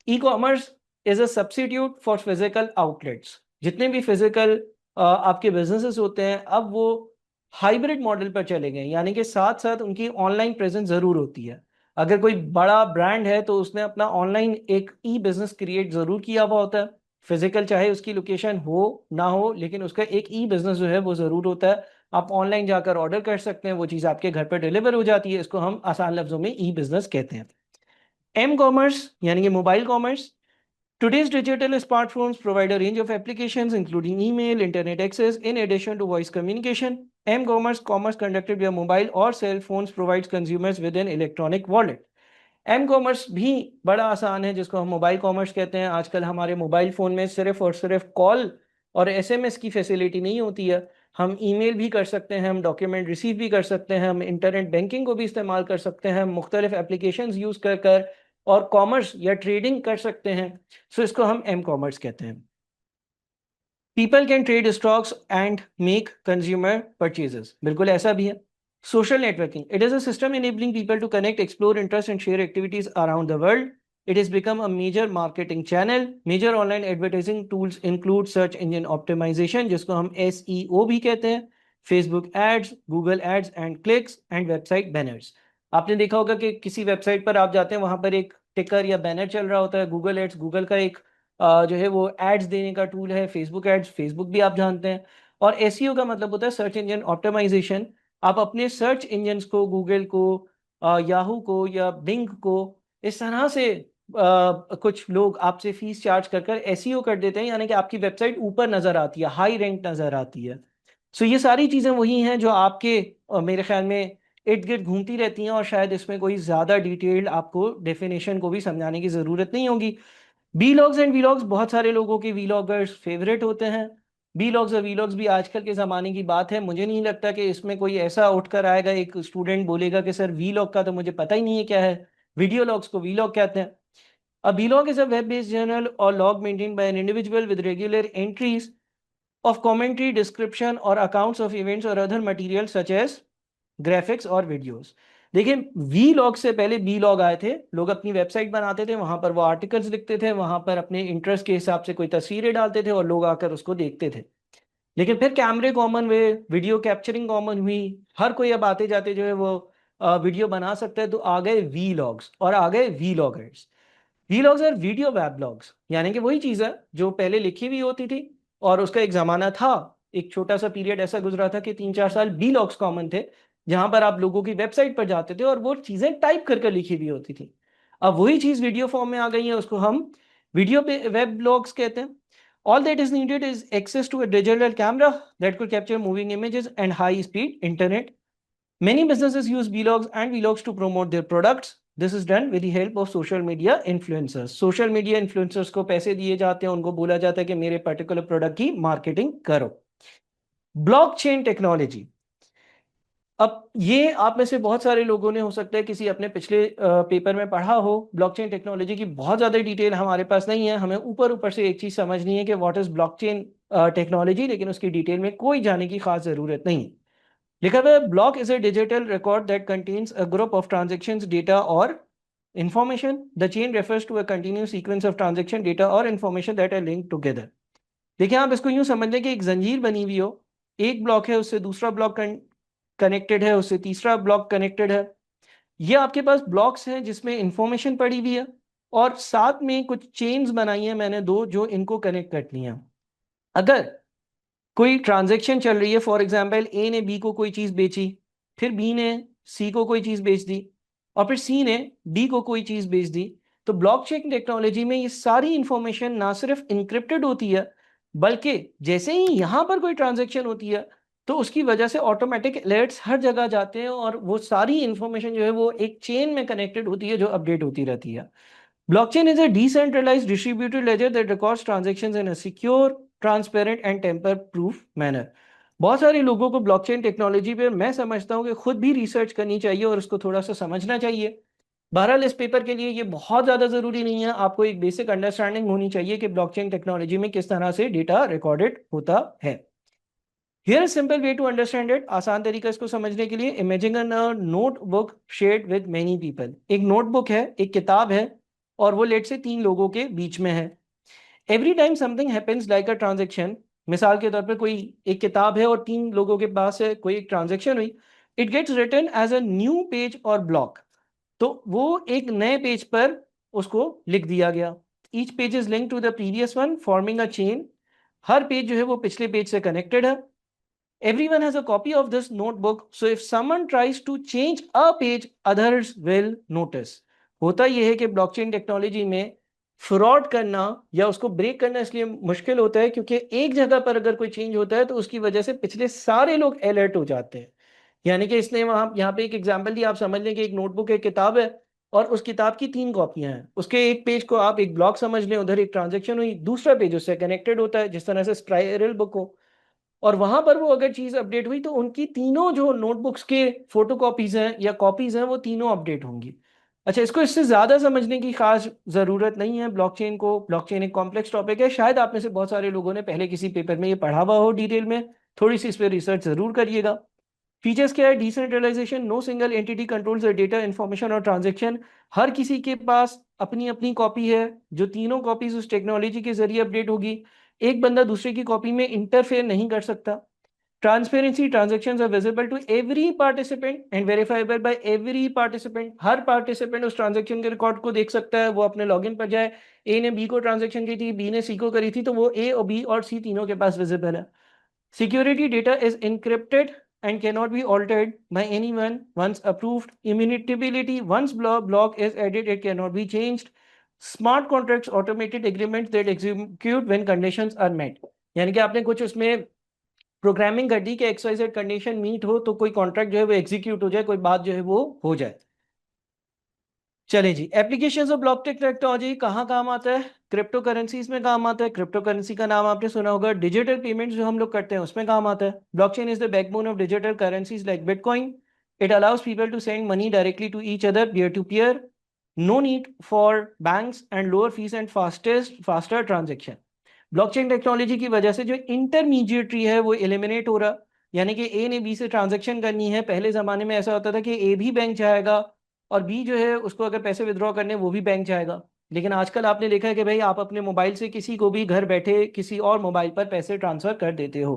[SPEAKER 1] E-commerce is a substitute for physical outlets. जितने भी physical आपके businesses होते हैं अब वो hybrid model पर चले गए, यानी कि साथ साथ उनकी ऑनलाइन प्रेजेंस जरूर होती है। अगर कोई बड़ा ब्रांड है तो उसने अपना ऑनलाइन एक ई बिजनेस क्रिएट जरूर किया हुआ होता है। फिजिकल चाहे उसकी लोकेशन हो ना हो, लेकिन उसका एक ई बिजनेस जो है वो जरूर होता है। आप ऑनलाइन जाकर ऑर्डर कर सकते हैं, वो चीज़ आपके घर पर डिलीवर हो जाती है। इसको हम आसान लफ्जों में ई बिजनेस कहते हैं। एम कॉमर्स यानी कि mobile commerce. Today's digital smartphones provide a range of applications including email, internet access, in addition to voice communication. M-commerce, commerce conducted via mobile or cell phones provides consumers with an electronic wallet. M commerce भी बड़ा आसान है, जिसको हम mobile commerce कहते हैं। आजकल हमारे मोबाइल फ़ोन में सिर्फ और सिर्फ कॉल और एसएमएस की फैसिलिटी नहीं होती है, हम ईमेल भी कर सकते हैं, हम डॉक्यूमेंट रिसीव भी कर सकते हैं, हम इंटरनेट बैंकिंग को भी इस्तेमाल कर सकते हैं, हम मुख्तलिफ एप्लीकेशंस यूज़ कर कर और कॉमर्स या ट्रेडिंग कर सकते हैं। सो इसको हम एम कॉमर्स कहते हैं। People can trade stocks and make consumer purchases, बिल्कुल ऐसा भी है। Social networking, it is a system enabling people to connect, explore interest and share activities around the world. It has become a major marketing channel. Major online advertising tools include search engine optimization, जिसको हम SEO भी कहते हैं, Facebook ads, Google ads and clicks and website banners. आपने देखा होगा कि किसी वेबसाइट पर आप जाते हैं, वहां पर एक टिकर या बैनर चल रहा होता है। गूगल एड्स गूगल का एक जो है वो एड्स देने का टूल है। फेसबुक एड्स फेसबुक भी आप जानते हैं। और एसईओ का मतलब होता है सर्च इंजन ऑप्टिमाइजेशन। आप अपने सर्च इंजन को, गूगल को, याहू को या बिंग को, इस तरह से कुछ लोग आपसे फीस चार्ज कर एसईओ कर देते हैं, यानी कि आपकी वेबसाइट ऊपर नजर आती है, हाई रैंक नजर आती है। सो ये सारी चीजें वही हैं जो आपके मेरे ख्याल में इर्द गिर्द घूमती रहती हैं, और शायद इसमें कोई ज्यादा डिटेल्ड आपको डेफिनेशन को भी समझाने की जरूरत नहीं होगी। वीलॉग्स एंड वीलॉग्स, बहुत सारे लोगों के वीलॉगर्स फेवरेट होते हैं। वीलॉग्स और वीलॉग्स भी आजकल के ज़माने की बात है। मुझे नहीं लगता कि इसमें कोई ऐसा उठकर आएगा, एक स्टूडेंट बोलेगा कि सर वीलॉग का तो मुझे पता ही नहीं है क्या है। वीडियो लॉग्स को वीलॉग कहते हैं। A vlog is a web-based journal or log maintained by an individual with regular entries of commentary, description or accounts of events or other material such as graphics और videos. देखिए, we log से पहले B log आए थे। लोग अपनी website बनाते थे, वहां पर वो आर्टिकल्स लिखते थे, वहां पर अपने इंटरेस्ट के हिसाब से कोई तस्वीरें डालते थे और लोग आकर उसको देखते थे। लेकिन फिर कैमरे कॉमन हुए, वीडियो कैप्चरिंग कॉमन हुई, हर कोई अब आते जाते जो है वो वीडियो बना सकता है, तो आ गए वी लॉग्स और आ गए वी लॉगर्स। वीलॉग्स और वीडियो वेबलॉग्स, यानी कि वही चीज है जो पहले लिखी हुई होती थी, और उसका एक जमाना था, एक छोटा सा पीरियड ऐसा गुजरा था कि 3-4 साल वीलॉग्स कॉमन थे, जहां पर आप लोगों की वेबसाइट पर जाते थे और वो चीजें टाइप करके लिखी हुई होती थी। अब वही चीज वीडियो फॉर्म में आ गई है, उसको हम वीडियो पे वेब ब्लॉग्स कहते हैं। All that is needed is access to a digital camera that could capture moving images and high speed internet. Many businesses use vlogs and vlogs to promote their products. This is done with the help of social media influencers. Social media influencers को पैसे दिए जाते हैं, उनको बोला जाता है कि मेरे पर्टिकुलर प्रोडक्ट की मार्केटिंग करो। ब्लॉकचेन टेक्नोलॉजी, अब ये आप में से बहुत सारे लोगों ने हो सकता है किसी अपने पिछले पेपर में पढ़ा हो। ब्लॉकचेन टेक्नोलॉजी की बहुत ज़्यादा डिटेल हमारे पास नहीं है, हमें ऊपर ऊपर से एक चीज़ समझनी है कि व्हाट इज़ ब्लॉकचेन टेक्नोलॉजी, लेकिन उसकी डिटेल में कोई जाने की खास ज़रूरत नहीं। लिखा हुआ है, block is a digital record that contains a group of transactions, data और information. The chain refers to a continuous sequence of transaction, data और information that are linked together. देखिए, आप इसको यूं समझ लें कि एक जंजीर बनी हुई हो, एक ब्लॉक है, उससे दूसरा ब्लॉक कनेक्टेड है, उससे तीसरा ब्लॉक कनेक्टेड है। ये आपके पास ब्लॉक्स हैं जिसमें इंफॉर्मेशन पड़ी हुई है, और साथ में कुछ चेन्स बनाई है मैंने दो, जो इनको कनेक्ट करती हैं। अगर कोई ट्रांजेक्शन चल रही है, फॉर एग्जाम्पल ए ने बी को कोई चीज बेची, फिर बी ने सी को कोई चीज बेच दी, और फिर सी ने डी को कोई चीज बेच दी, तो ब्लॉकचेन टेक्नोलॉजी में ये सारी इंफॉर्मेशन ना सिर्फ इंक्रिप्टेड होती है, बल्कि जैसे ही यहां पर कोई ट्रांजेक्शन होती है तो उसकी वजह से ऑटोमेटिक अलर्ट्स हर जगह जाते हैं, और वो सारी इंफॉर्मेशन जो है वो एक चेन में कनेक्टेड होती है जो अपडेट होती रहती है। Blockchain is a decentralized distributed ledger that records transactions in a secure, transparent and tamper-proof manner. बहुत सारे लोगों को ब्लॉकचेन टेक्नोलॉजी पे मैं समझता हूँ कि खुद भी रिसर्च करनी चाहिए और उसको थोड़ा सा समझना चाहिए। बहरहाल इस पेपर के लिए ये बहुत ज़्यादा ज़रूरी नहीं है, आपको एक बेसिक अंडरस्टैंडिंग होनी चाहिए कि ब्लॉकचेन टेक्नोलॉजी में किस तरह से डेटा रिकॉर्डेड होता है। Here simple way to understand it, आसान तरीका इसको समझने के लिए, imagine a notebook shared with many people. एक नोटबुक है, एक किताब है, और वो लेट से 3 लोगों के बीच में है। Every time something happens like a transaction, मिसाल के तौर पर कोई एक किताब है और 3 लोगों के पास है, कोई एक ट्रांजेक्शन हुई, it gets written as a new page और ब्लॉक। तो वो एक नए पेज पर उसको लिख दिया गया। Each page is link to the previous one forming a chain. हर पेज जो है वो पिछले पेज से कनेक्टेड है। Everyone has a copy of this notebook, so if someone tries to change a page, others will notice. होता यह है कि ब्लॉकचेन टेक्नोलॉजी में फ्रॉड करना या उसको ब्रेक करना इसलिए मुश्किल होता है क्योंकि एक जगह पर अगर कोई चेंज होता है तो उसकी वजह से पिछले सारे लोग अलर्ट हो जाते हैं। यानी कि इसने वहां यहाँ पे एक एग्जांपल दिया, आप समझ लें कि एक नोटबुक एक किताब है, और उस किताब की 3 कॉपियां हैं। उसके एक पेज को आप एक ब्लॉक समझ लें, उधर एक ट्रांजेक्शन हुई, दूसरा पेज उससे कनेक्टेड होता है जिस तरह से स्पाइरल बुक हो, और वहां पर वो अगर चीज अपडेट हुई तो उनकी तीनों जो नोटबुक्स के फोटो कॉपीज हैं या कॉपीज हैं वो तीनों अपडेट होंगी। अच्छा, इसको इससे ज्यादा समझने की खास जरूरत नहीं है ब्लॉकचेन को। ब्लॉकचेन एक कॉम्प्लेक्स टॉपिक है, शायद आप में से बहुत सारे लोगों ने पहले किसी पेपर में ये पढ़ा हुआ हो डिटेल में। थोड़ी सी इस पर रिसर्च जरूर करिएगा। फीचर्स क्या है? Decentralization, no single entity controls the data, information और ट्रांजैक्शन। हर किसी के पास अपनी अपनी कॉपी है, जो तीनों कॉपीज उस टेक्नोलॉजी के जरिए अपडेट होगी। एक बंदा दूसरे की कॉपी में इंटरफेयर नहीं कर सकता। Transparency, transactions are visible to every participant and verifiable by every participant. हर पार्टिसिपेंट उस ट्रांजैक्शन के रिकॉर्ड को देख सकता है। वो अपने लॉगिन पर जाए, ए ने बी को ट्रांजैक्शन की थी, बी ने सी को करी थी, तो वो ए और बी और सी तीनों के पास विजिबल है। Security data is encrypted and cannot be altered by anyone once approved. Immutability, once block is added, it cannot be changed. Smart contracts, automated agreements that execute when conditions are met. यानी कि आपने कुछ उसमें programming कर दी कि XYZ condition meet हो तो कोई कॉन्ट्रैक्ट जो है वो एग्जीक्यूट हो जाए, कोई बात जो है वो हो जाए। चलें जी, एप्लीकेशंस ऑफ ब्लॉकचेन टेक्नोलॉजी कहाँ काम आता है? क्रिप्टो करेंसीज में काम आता है। क्रिप्टो करेंसी का नाम आपने सुना होगा। डिजिटल पेमेंट्स जो हम लोग करते हैं उसमें काम आता है। Blockchain is the backbone of digital currencies like bitcoin. It allows people to send money directly to each other, peer to peer. No need for banks and lower fees and faster transaction. Blockchain technology की वजह से जो intermediary है वो eliminate हो रहा। यानी कि ए ने बी से ट्रांजेक्शन करनी है, पहले जमाने में ऐसा होता था कि ए भी बैंक जाएगा और बी जो है उसको अगर पैसे विड्रॉ करने वो भी बैंक जाएगा। लेकिन आजकल आपने देखा है कि भाई आप अपने मोबाइल से किसी को भी घर बैठे किसी और मोबाइल पर पैसे ट्रांसफर कर देते हो।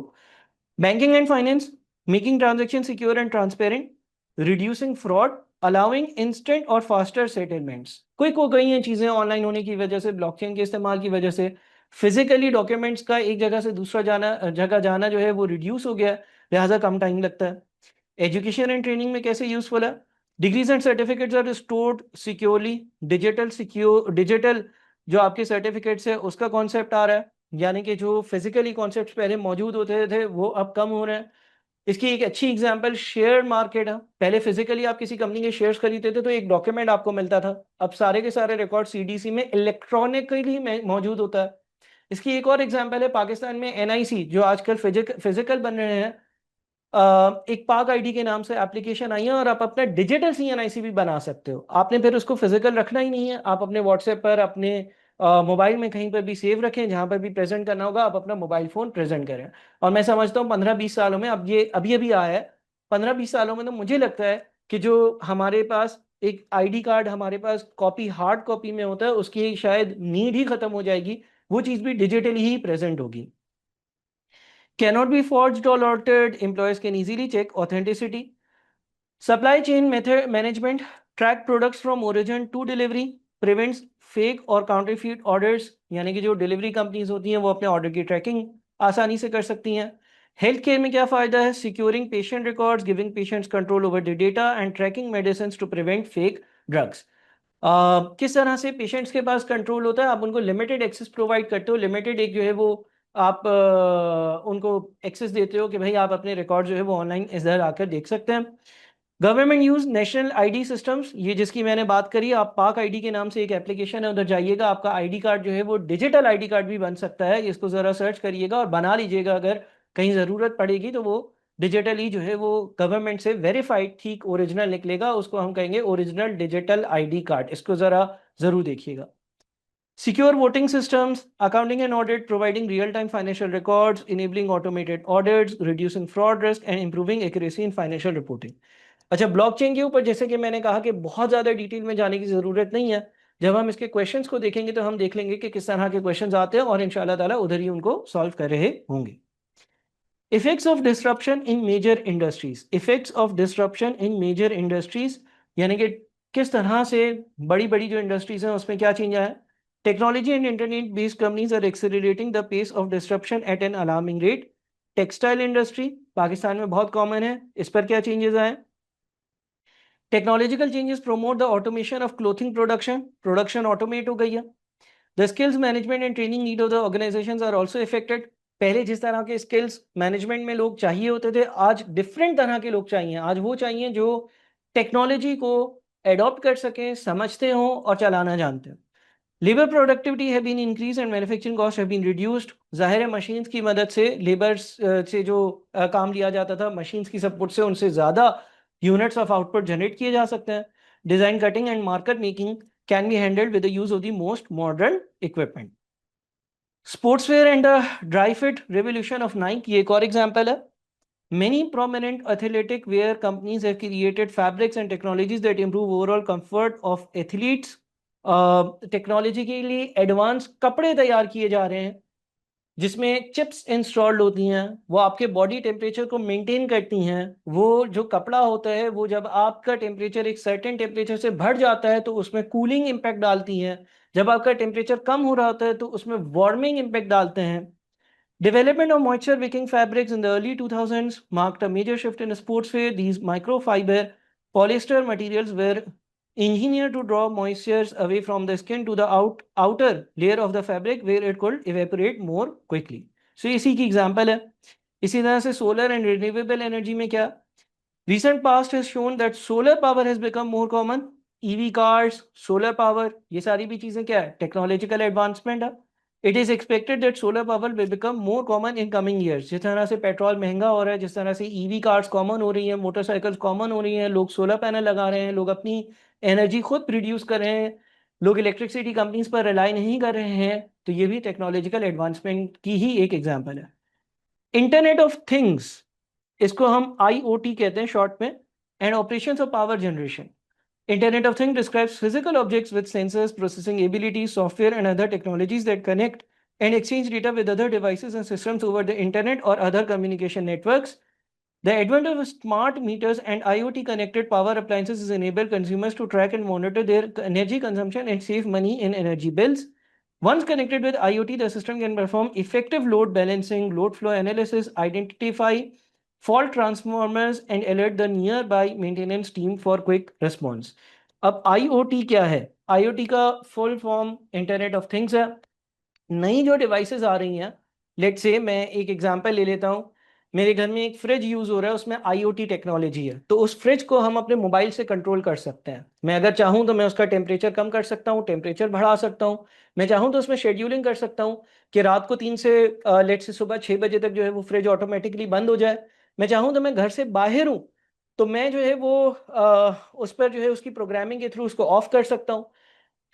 [SPEAKER 1] Banking and finance, making transaction secure and transparent, reducing fraud, allowing instant और फास्टर सेटलमेंट्स। क्विक हो गई हैं चीजें ऑनलाइन होने की वजह से, ब्लॉकचेन के इस्तेमाल की वजह से। फिजिकली डॉक्यूमेंट्स का एक जगह से दूसरा जगह जाना जो है वो रिड्यूस हो गया है, लिहाजा कम टाइम लगता है। एजुकेशन एंड ट्रेनिंग में कैसे यूजफुल है? Degrees and certificates are stored securely. Digital जो आपके सर्टिफिकेट्स है उसका कॉन्सेप्ट आ रहा है, यानी कि जो फिजिकली कॉन्सेप्ट पहले मौजूद होते थे वो अब कम हो रहे हैं। इसकी एक अच्छी एग्जांपल शेयर मार्केट है। पहले फिजिकली आप किसी कंपनी के शेयर्स खरीदते थे तो एक डॉक्यूमेंट आपको मिलता था, अब सारे के सारे रिकॉर्ड सीडीसी में इलेक्ट्रॉनिकली मौजूद होता है। इसकी एक और एग्जांपल है पाकिस्तान में एनआईसी, जो आजकल फिजिकल बन रहे हैं। एक पाक आईडी के नाम से एप्लीकेशन आई है और आप अपना डिजिटल सीएनआईसी भी बना सकते हो। आपने फिर उसको फिजिकल रखना ही नहीं है, आप अपने व्हाट्सएप पर, अपने मोबाइल में कहीं पर भी सेव रखें, जहां पर भी प्रेजेंट करना होगा आप अपना मोबाइल फोन प्रेजेंट करें। और मैं समझता हूँ 15-20 सालों में, अब ये अभी अभी आया है, 15-20 सालों में तो मुझे लगता है कि जो हमारे पास एक आईडी कार्ड हमारे पास कॉपी हार्ड कॉपी में होता है उसकी शायद नीड ही खत्म हो जाएगी, वो चीज़ भी डिजिटली ही प्रेजेंट होगी। Cannot be forged or altered. Employees can easily check authenticity. Supply chain method management, track products from origin to delivery, prevents fake और counterfeit orders। यानी कि जो डिलीवरी कंपनीज होती हैं वो अपने ऑर्डर की ट्रैकिंग आसानी से कर सकती हैं। हेल्थ केयर में क्या फायदा है? Securing patient records, giving patients control over the data and tracking medicine to prevent fake drugs. किस तरह से पेशेंट्स के पास कंट्रोल होता है? आप उनको लिमिटेड एक्सेस प्रोवाइड करते हो, लिमिटेड एक जो है वो आप उनको एक्सेस देते हो कि भाई आप अपने रिकॉर्ड जो है वो ऑनलाइन इधर आकर देख सकते हैं। Government use national ID systems, ये जिसकी मैंने बात करी, आप पाक आईडी के नाम से एक एप्लीकेशन है, उधर जाइएगा, आपका आईडी कार्ड जो है वो डिजिटल आईडी कार्ड भी बन सकता है। इसको ज़रा सर्च करिएगा और बना लीजिएगा, अगर कहीं ज़रूरत पड़ेगी तो वो डिजिटली जो है वो गवर्नमेंट से वेरीफाइड ठीक ओरिजिनल निकलेगा, उसको हम कहेंगे ओरिजिनल डिजिटल आईडी कार्ड। इसको ज़रा ज़रूर देखिएगा। Secure voting systems, accounting and audit, providing real-time financial records, enabling automated audits, reducing fraud risk and improving accuracy in financial reporting। अच्छा, ब्लॉकचेन के ऊपर जैसे कि मैंने कहा कि बहुत ज़्यादा डिटेल में जाने की ज़रूरत नहीं है। जब हम इसके क्वेश्चंस को देखेंगे तो हम देख लेंगे कि किस तरह के क्वेश्चंस आते हैं और इंशाल्लाह ताला उधर ही उनको सॉल्व कर रहे होंगे। Effects of disruption in major industries, effects of disruption in major industries, यानी कि किस तरह से बड़ी बड़ी जो इंडस्ट्रीज हैं उसमें क्या चेंज आया है। Technology and internet based companies are accelerating the pace of disruption at an alarming rate. Textile industry Pakistan में बहुत कॉमन है, इस पर क्या चेंजेस आए? Technological changes promote the automation of clothing production, production automate हो गई है। The skills management and training need of the organizations are also affected. पहले जिस तरह के स्किल्स मैनेजमेंट में लोग चाहिए होते थे, आज डिफरेंट तरह के लोग चाहिए। आज वो चाहिए जो टेक्नोलॉजी को एडॉप्ट कर सकें, समझते हों और चलाना जानते हैं। Labour productivity have been increase and manufacturing cost have been reduced. जाहिर है मशीन्स की मदद से लेबर्स से जो काम लिया जाता था, मशीन्स की सपोर्ट से उनसे ज़्यादा यूनिट्स ऑफ आउटपुट जनरेट किए जा सकते हैं। design cutting and market making can be handled with the use of the most modern equipment. Sportswear and the dry fit revolution of Nike ये एक और example है. Many prominent athletic wear companies have created fabrics and technologies that improve overall comfort of athletes. Technology के लिए advance कपड़े तैयार किए जा रहे हैं जिसमें चिप्स इंस्टॉल्ड होती हैं, वो आपके बॉडी टेम्परेचर को मेंटेन करती हैं. वो जो कपड़ा होता है वो जब आपका टेम्परेचर एक सर्टेन टेम्परेचर से बढ़ जाता है तो उसमें कूलिंग इम्पैक्ट डालती हैं. जब आपका टेम्परेचर कम हो रहा होता है तो उसमें वार्मिंग इम्पैक्ट डालते हैं. Development of moisture-wicking fabrics in the early 2000s marked a major shift in sportswear. These microfiber polyester materials were engineered to draw moisture away from the skin to the outer layer of the fabric where it could evaporate more quickly. So इसी की example है. इसी तरह से solar and renewable energy में क्या? Recent past has shown that solar power has become more common. EV cars, solar power, ये सारी भी चीजें क्या है? Technological advancement है. It is expected that solar power will become more common in coming years. जिस तरह से पेट्रोल महंगा हो रहा है, जिस तरह से ईवी कार्स कॉमन हो रही हैं, मोटरसाइकिल्स कॉमन हो रही हैं, लोग सोलर पैनल लगा रहे हैं, लोग अपनी एनर्जी खुद प्रोड्यूस कर रहे हैं, लोग इलेक्ट्रिसिटी कंपनीज पर रिलाई नहीं कर रहे हैं, तो ये भी टेक्नोलॉजिकल एडवांसमेंट की ही एक एग्जाम्पल है. इंटरनेट ऑफ थिंग्स, इसको हम IoT कहते हैं शॉर्ट में, and operations of power generation. Internet of Things describes physical objects with sensors, processing abilities, software, and other technologies that connect and exchange data with other devices and systems over the internet or other communication networks. The advent of smart meters and IoT connected power appliances has enabled consumers to track and monitor their energy consumption and save money in energy bills. Once connected with IoT, the system can perform effective load balancing, load flow analysis, identify fault transformers and alert the nearby maintenance team for quick response. अब IoT क्या है? IoT का full form internet of things है. नई जो devices आ रही हैं, let's say मैं एक एग्जांपल ले लेता हूं. मेरे घर में एक फ्रिज यूज हो रहा है, उसमें IoT टेक्नोलॉजी है, तो उस फ्रिज को हम अपने मोबाइल से कंट्रोल कर सकते हैं. मैं अगर चाहूं तो मैं उसका टेम्परेचर कम कर सकता हूं, टेम्परेचर बढ़ा सकता हूं. मैं चाहूं तो उसमें शेड्यूलिंग कर सकता हूं कि रात को 3 से लेट्स से सुबह 6 बजे तक जो है वो फ्रिज ऑटोमेटिकली बंद हो जाए. मैं चाहूँ तो मैं घर से बाहर हूँ तो मैं जो है वो उस पर जो है उसकी प्रोग्रामिंग के थ्रू उसको ऑफ कर सकता हूँ.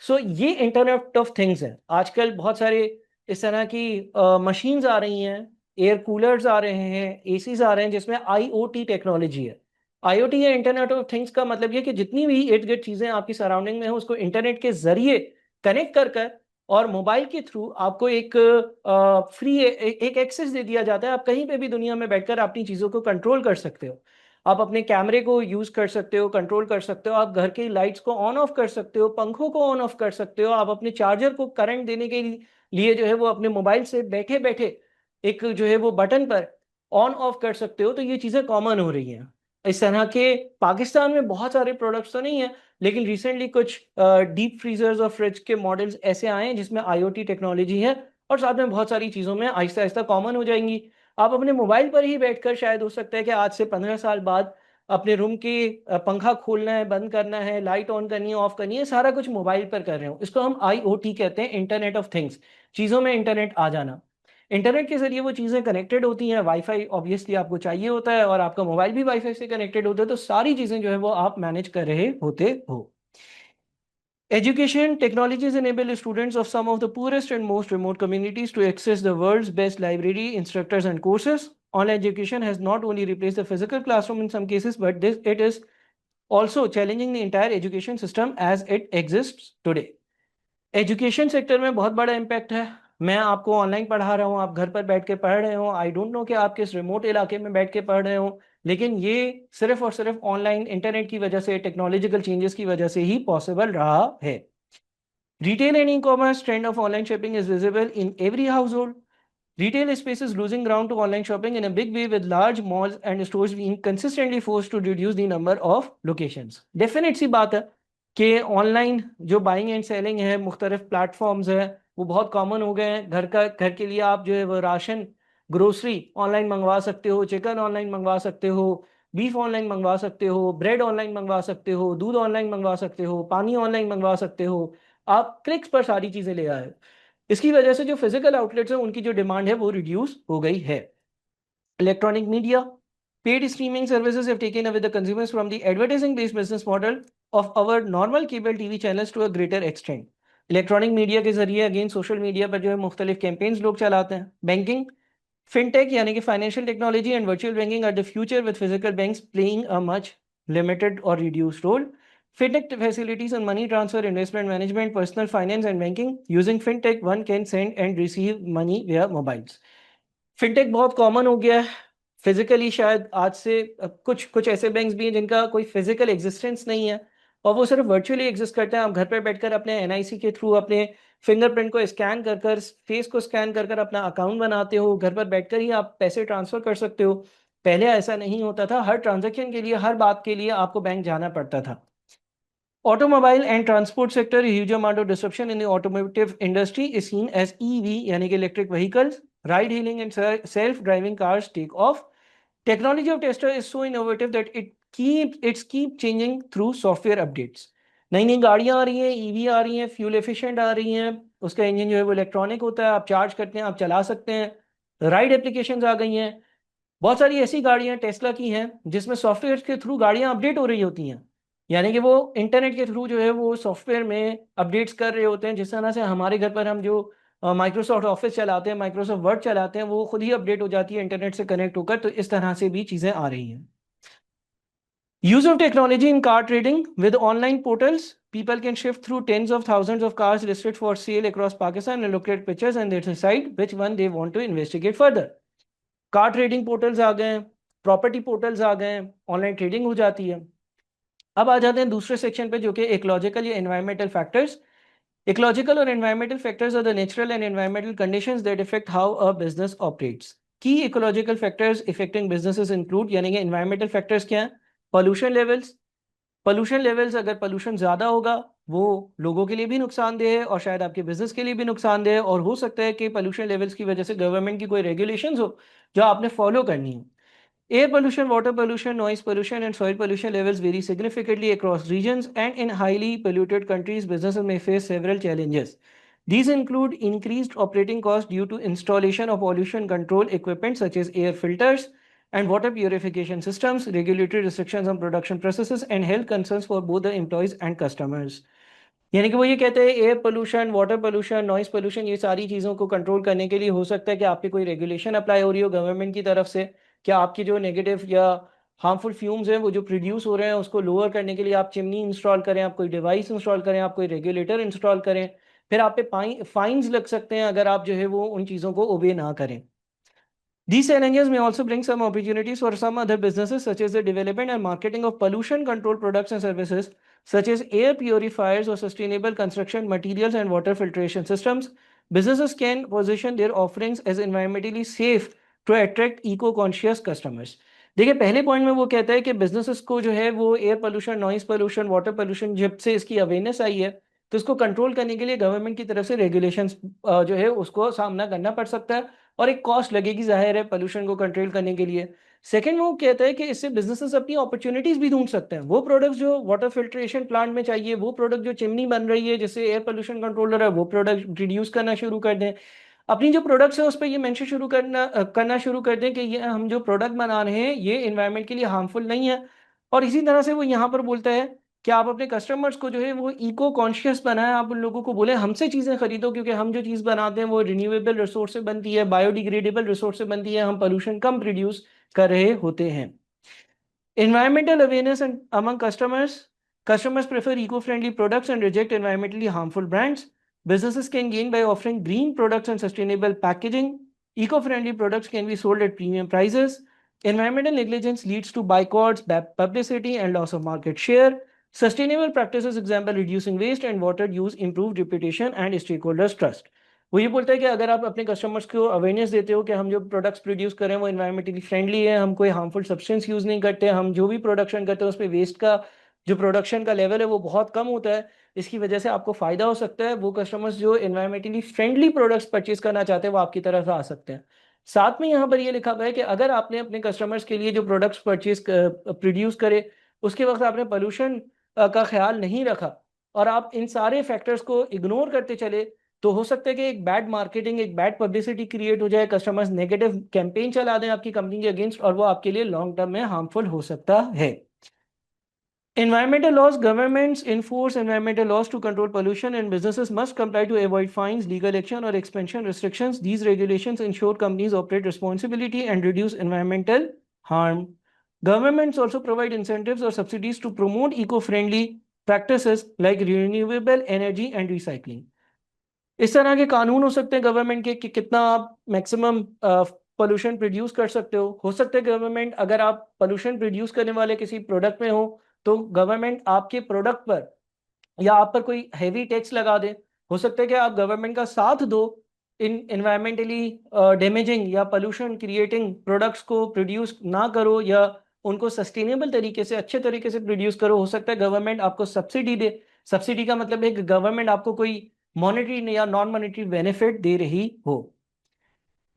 [SPEAKER 1] सो ये इंटरनेट ऑफ थिंग्स है. आजकल बहुत सारे इस तरह की मशीन्स आ रही हैं, एयर कूलर्स आ रहे हैं, एसीज आ रहे हैं जिसमें IoT टेक्नोलॉजी है. IoT या इंटरनेट ऑफ थिंग्स का मतलब ये कि जितनी भी इर्द गिर्द चीजें आपकी सराउंडिंग में हो उसको इंटरनेट के जरिए कनेक्ट कर कर और मोबाइल के थ्रू आपको एक फ्री एक एक्सेस दे दिया जाता है. आप कहीं पे भी दुनिया में बैठकर अपनी चीज़ों को कंट्रोल कर सकते हो. आप अपने कैमरे को यूज कर सकते हो, कंट्रोल कर सकते हो, आप घर की लाइट्स को ऑन ऑफ कर सकते हो, पंखों को ऑन ऑफ कर सकते हो, आप अपने चार्जर को करंट देने के लिए जो है वो अपने मोबाइल से बैठे बैठे एक जो है वो बटन पर ऑन ऑफ कर सकते हो. तो ये चीज़ें कॉमन हो रही हैं. इस तरह के पाकिस्तान में बहुत सारे प्रोडक्ट्स तो नहीं है, लेकिन रिसेंटली कुछ डीप फ्रीजर्स और फ्रिज के मॉडल्स ऐसे आए हैं जिसमें IoT टेक्नोलॉजी है और साथ में बहुत सारी चीज़ों में आहिस्ता आहिस्ता कॉमन हो जाएंगी. आप अपने मोबाइल पर ही बैठकर शायद हो सकता है कि आज से 15 साल बाद अपने रूम की पंखा खोलना है, बंद करना है, लाइट ऑन करनी है, ऑफ करनी है, सारा कुछ मोबाइल पर कर रहे हो. इसको हम IoT कहते हैं, इंटरनेट ऑफ थिंग्स, चीज़ों में इंटरनेट आ जाना. इंटरनेट के जरिए वो चीज़ें कनेक्टेड होती हैं. वाईफाई ऑब्वियसली आपको चाहिए होता है और आपका मोबाइल भी वाईफाई से कनेक्टेड होता है, तो सारी चीज़ें जो है वो आप मैनेज कर रहे होते हो. Education technologies enable students of some of the poorest and most remote communities to access the world's best library, instructors, and courses. Online education has not only replaced the physical classroom in some cases, but it is also challenging the entire education system as it exists today. Education sector में बहुत बड़ा impact है. मैं आपको online पढ़ा रहा हूँ, आप घर पर बैठ के पढ़ रहे हो. आई डोंट नो कि आप किस रिमोट इलाके में बैठ के पढ़ रहे हो, लेकिन ये सिर्फ और सिर्फ ऑनलाइन इंटरनेट की वजह से, टेक्नोलॉजिकल चेंजेस की वजह से ही पॉसिबल रहा है. Retail and e-commerce trend of online shopping is visible in every household. Retail space is losing ground to online shopping in a big way, with large malls and stores being consistently forced to reduce the number of locations. Definite सी बात है कि online जो buying and selling है, मुख्तलिफ platforms है, वो बहुत common हो गए हैं. घर के लिए आप जो है वो राशन, ग्रोसरी ऑनलाइन मंगवा सकते हो, चिकन ऑनलाइन मंगवा सकते हो, बीफ ऑनलाइन मंगवा सकते हो, ब्रेड ऑनलाइन मंगवा सकते हो, दूध ऑनलाइन मंगवा सकते हो, पानी ऑनलाइन मंगवा सकते हो. आप क्लिक्स पर सारी चीज़ें ले आए. इसकी वजह से जो फिजिकल आउटलेट्स हैं उनकी जो डिमांड है वो रिड्यूस हो गई है. Electronic media, paid streaming services have taken away the consumers from the advertising based business model. of our normal cable TV channels to a greater extent. Electronic media के जरिए अगेन सोशल मीडिया पर जो है मुख्तलिफ campaigns लोग चलाते हैं. Banking, fintech यानी कि financial technology and virtual banking are the future with physical banks playing a much limited or reduced role. Fintech facilities and money transfer, investment management, personal finance and banking. Using fintech, one can send and receive money via mobiles. Fintech बहुत common हो गया है. Physically शायद आज से कुछ कुछ ऐसे बैंक्स भी हैं जिनका कोई फिजिकल एग्जिस्टेंस नहीं है और वो सिर्फ वर्चुअली एग्जिस्ट करते हैं. आप घर पे बैठकर अपने एनआईसी के थ्रू अपने फिंगरप्रिंट को स्कैन कर कर, फेस को स्कैन कर कर अपना अकाउंट बनाते हो. घर पर बैठकर ही आप पैसे ट्रांसफर कर सकते हो. पहले ऐसा नहीं होता था. हर ट्रांजैक्शन के लिए, हर बात के लिए आपको बैंक जाना पड़ता था. Automobile and transport sector, a huge amount of disruption in the automotive industry is seen as EV, यानी कि electric vehicles, ride hailing and self-driving cars take off. Technology of Tesla is so innovative that it's keep changing through software updates. नई नई गाड़ियां आ रही हैं, EV आ रही हैं, fuel efficient आ रही हैं. उसका इंजन जो है वो इलेक्ट्रॉनिक होता है. आप चार्ज करते हैं, आप चला सकते हैं. राइड एप्लीकेशंस आ गई हैं. बहुत सारी ऐसी गाड़ियां टेस्ला की हैं जिसमें सॉफ्टवेयर के थ्रू गाड़ियां अपडेट हो रही होती हैं. यानी कि वो इंटरनेट के थ्रू जो है वो सॉफ्टवेयर में अपडेट्स कर रहे होते हैं. जिस तरह से हमारे घर पर हम जो माइक्रोसॉफ्ट ऑफिस चलाते हैं, माइक्रोसॉफ्ट वर्ड चलाते हैं, वो खुद ही अपडेट हो जाती है इंटरनेट से कनेक्ट होकर. तो इस तरह से भी चीज़ें आ रही हैं. Use of technology in car trading with online portals. People can shift through tens of thousands of cars listed for sale across Pakistan and look at pictures and they decide which one they want to investigate further. Car trading portals आ गए हैं, property portals आ गए हैं, online trading हो जाती है. अब आ जाते हैं दूसरे सेक्शन पे जो कि इकोलॉजिकल या एनवायरमेंटल फैक्टर्स. इकोलॉजिकल और environmental factors are the natural and environmental conditions that affect how a business operates. की ecological factors affecting businesses include, यानी कि एनवायरमेंटल फैक्टर्स क्या हैं? Pollution levels. पोल्यूशन लेवल्स, अगर पोल्यूशन ज़्यादा होगा वो लोगों के लिए भी नुकसानदेह है और शायद आपके बिजनेस के लिए भी नुकसानदेह है. और हो सकता है कि पोल्यूशन लेवल्स की वजह से गवर्नमेंट की कोई रेगुलेशंस हो जो आपने फॉलो करनी है. Air pollution, water pollution, noise pollution, and soil pollution levels vary significantly across regions, and in highly polluted countries, businesses may face several challenges. These include increased operating costs due to installation of pollution control equipment such as air filters and water purification systems, regulatory restrictions on production processes, and health concerns for both the employees and customers. यानी कि वो ये कहते हैं air pollution, water pollution, noise pollution, ये सारी चीज़ों को कंट्रोल करने के लिए हो सकता है कि आप पे कोई रेगुलेशन अप्लाई हो रही हो गवर्नमेंट की तरफ से. क्या आपकी जो नेगेटिव या हार्मफुल फ्यूम्स हैं वो जो प्रोड्यूस हो रहे हैं उसको लोअर करने के लिए आप चिमनी इंस्टॉल करें, आप कोई डिवाइस इंस्टॉल करें, आप कोई रेगुलेटर इंस्टॉल करें. फिर आप पे फाइन्स लग सकते हैं अगर आप जो है वो उन चीज़ों को ओबे ना करें. These challenges may also bring some opportunities for some other businesses, such as the development and marketing of pollution control products and services, such as air purifiers or sustainable construction materials and water filtration systems. Businesses can position their offerings as environmentally safe to attract eco-conscious customers. देखिए, पहले point में वो कहता है कि businesses को जो है वो air pollution, noise pollution, water pollution, जब से इसकी अवेयरनेस आई है तो इसको कंट्रोल करने के लिए गवर्नमेंट की तरफ से रेगुलेशंस जो है उसको सामना करना पड़ सकता है और एक कॉस्ट लगेगी जाहिर है पोल्यूशन को कंट्रोल करने के लिए. सेकंड, वो कहता है कि इससे बिजनेसेस अपनी अपॉर्चुनिटीज भी ढूंढ सकते हैं. वो प्रोडक्ट्स जो वाटर फिल्ट्रेशन प्लांट में चाहिए, वो प्रोडक्ट जो चिमनी बन रही है जिससे एयर पोल्यूशन कंट्रोलर है, वो प्रोडक्ट रिड्यूस करना शुरू कर दें. अपनी जो प्रोडक्ट्स है उस पर ये मेंशन करना शुरू कर दें कि ये हम जो प्रोडक्ट बना रहे हैं ये इन्वायरमेंट के लिए हार्मफुल नहीं है. और इसी तरह से वो यहाँ पर बोलता है कि आप अपने कस्टमर्स को जो है वो इको कॉन्शियस बनाएं. आप उन लोगों को बोले हमसे चीज़ें खरीदो क्योंकि हम जो चीज़ बनाते हैं वो रिन्यूएबल रिसोर्स से बनती है, बायोडिग्रेडेबल रिसोर्स से बनती है, हम पोल्यूशन कम प्रोड्यूस कर रहे होते हैं. Environmental awareness and among customers. Customers prefer eco-friendly products and reject environmentally harmful brands. Businesses can gain by offering green products and sustainable packaging. Eco-friendly products can be sold at premium prices. Environmental negligence leads to boycotts, bad publicity, and loss of market share. Sustainable practices, example reducing waste and water use, improved reputation and stakeholders trust. वो ये बोलता है कि अगर आप अपने customers को awareness देते हो कि हम जो प्रोडक्ट्स प्रोड्यूस करें वो इन्वायरमेंटली फ्रेंडली है, हम कोई हार्मफुल सब्सटेंस यूज़ नहीं करते, हम जो भी प्रोडक्शन करते हैं उस पर वेस्ट का जो प्रोडक्शन का लेवल है वो बहुत कम होता है, इसकी वजह से आपको फ़ायदा हो सकता है. वो कस्टमर्स जो इन्वायरमेंटली फ्रेंडली प्रोडक्ट्स परचेज करना चाहते हैं वो आपकी तरफ आ सकते हैं. साथ में यहाँ पर ये लिखा हुआ है कि अगर आपने अपने कस्टमर्स के लिए जो प्रोडक्ट्स परचेज प्रोड्यूस करे उसके वक्त आपने पोल्यूशन का ख्याल नहीं रखा और आप इन सारे फैक्टर्स को इग्नोर करते चले तो हो सकता है कि एक बैड मार्केटिंग, एक बैड पब्लिसिटी क्रिएट हो जाए, कस्टमर्स नेगेटिव कैंपेन चला दें आपकी कंपनी के अगेंस्ट और वो आपके लिए लॉन्ग टर्म में हार्मफुल हो सकता है. Environmental laws. Governments enforce environmental laws to control pollution, and businesses must comply to avoid fines, legal action, or expansion restrictions. These regulations ensure companies operate responsibly and reduce environmental harm. Governments also provide incentives or subsidies to promote eco-friendly practices like renewable energy and recycling. इस तरह के कानून हो सकते हैं government के कि कितना आप मैक्सिमम पोल्यूशन प्रोड्यूस कर सकते हो सकता है गवर्नमेंट अगर आप पोल्यूशन प्रोड्यूस करने वाले किसी प्रोडक्ट में हो तो गवर्नमेंट आपके प्रोडक्ट पर या आप पर कोई हैवी टैक्स लगा दे। हो सकता है कि आप गवर्नमेंट का साथ दो इन एनवायरमेंटली डैमेजिंग या पोल्यूशन क्रिएटिंग प्रोडक्ट्स को प्रोड्यूस ना करो या उनको सस्टेनेबल तरीके से अच्छे तरीके से प्रोड्यूस करो। हो सकता है गवर्नमेंट आपको सब्सिडी दे। सब्सिडी का मतलब है कि गवर्नमेंट आपको कोई मॉनेटरी या नॉन मॉनेटरी बेनिफिट दे रही हो।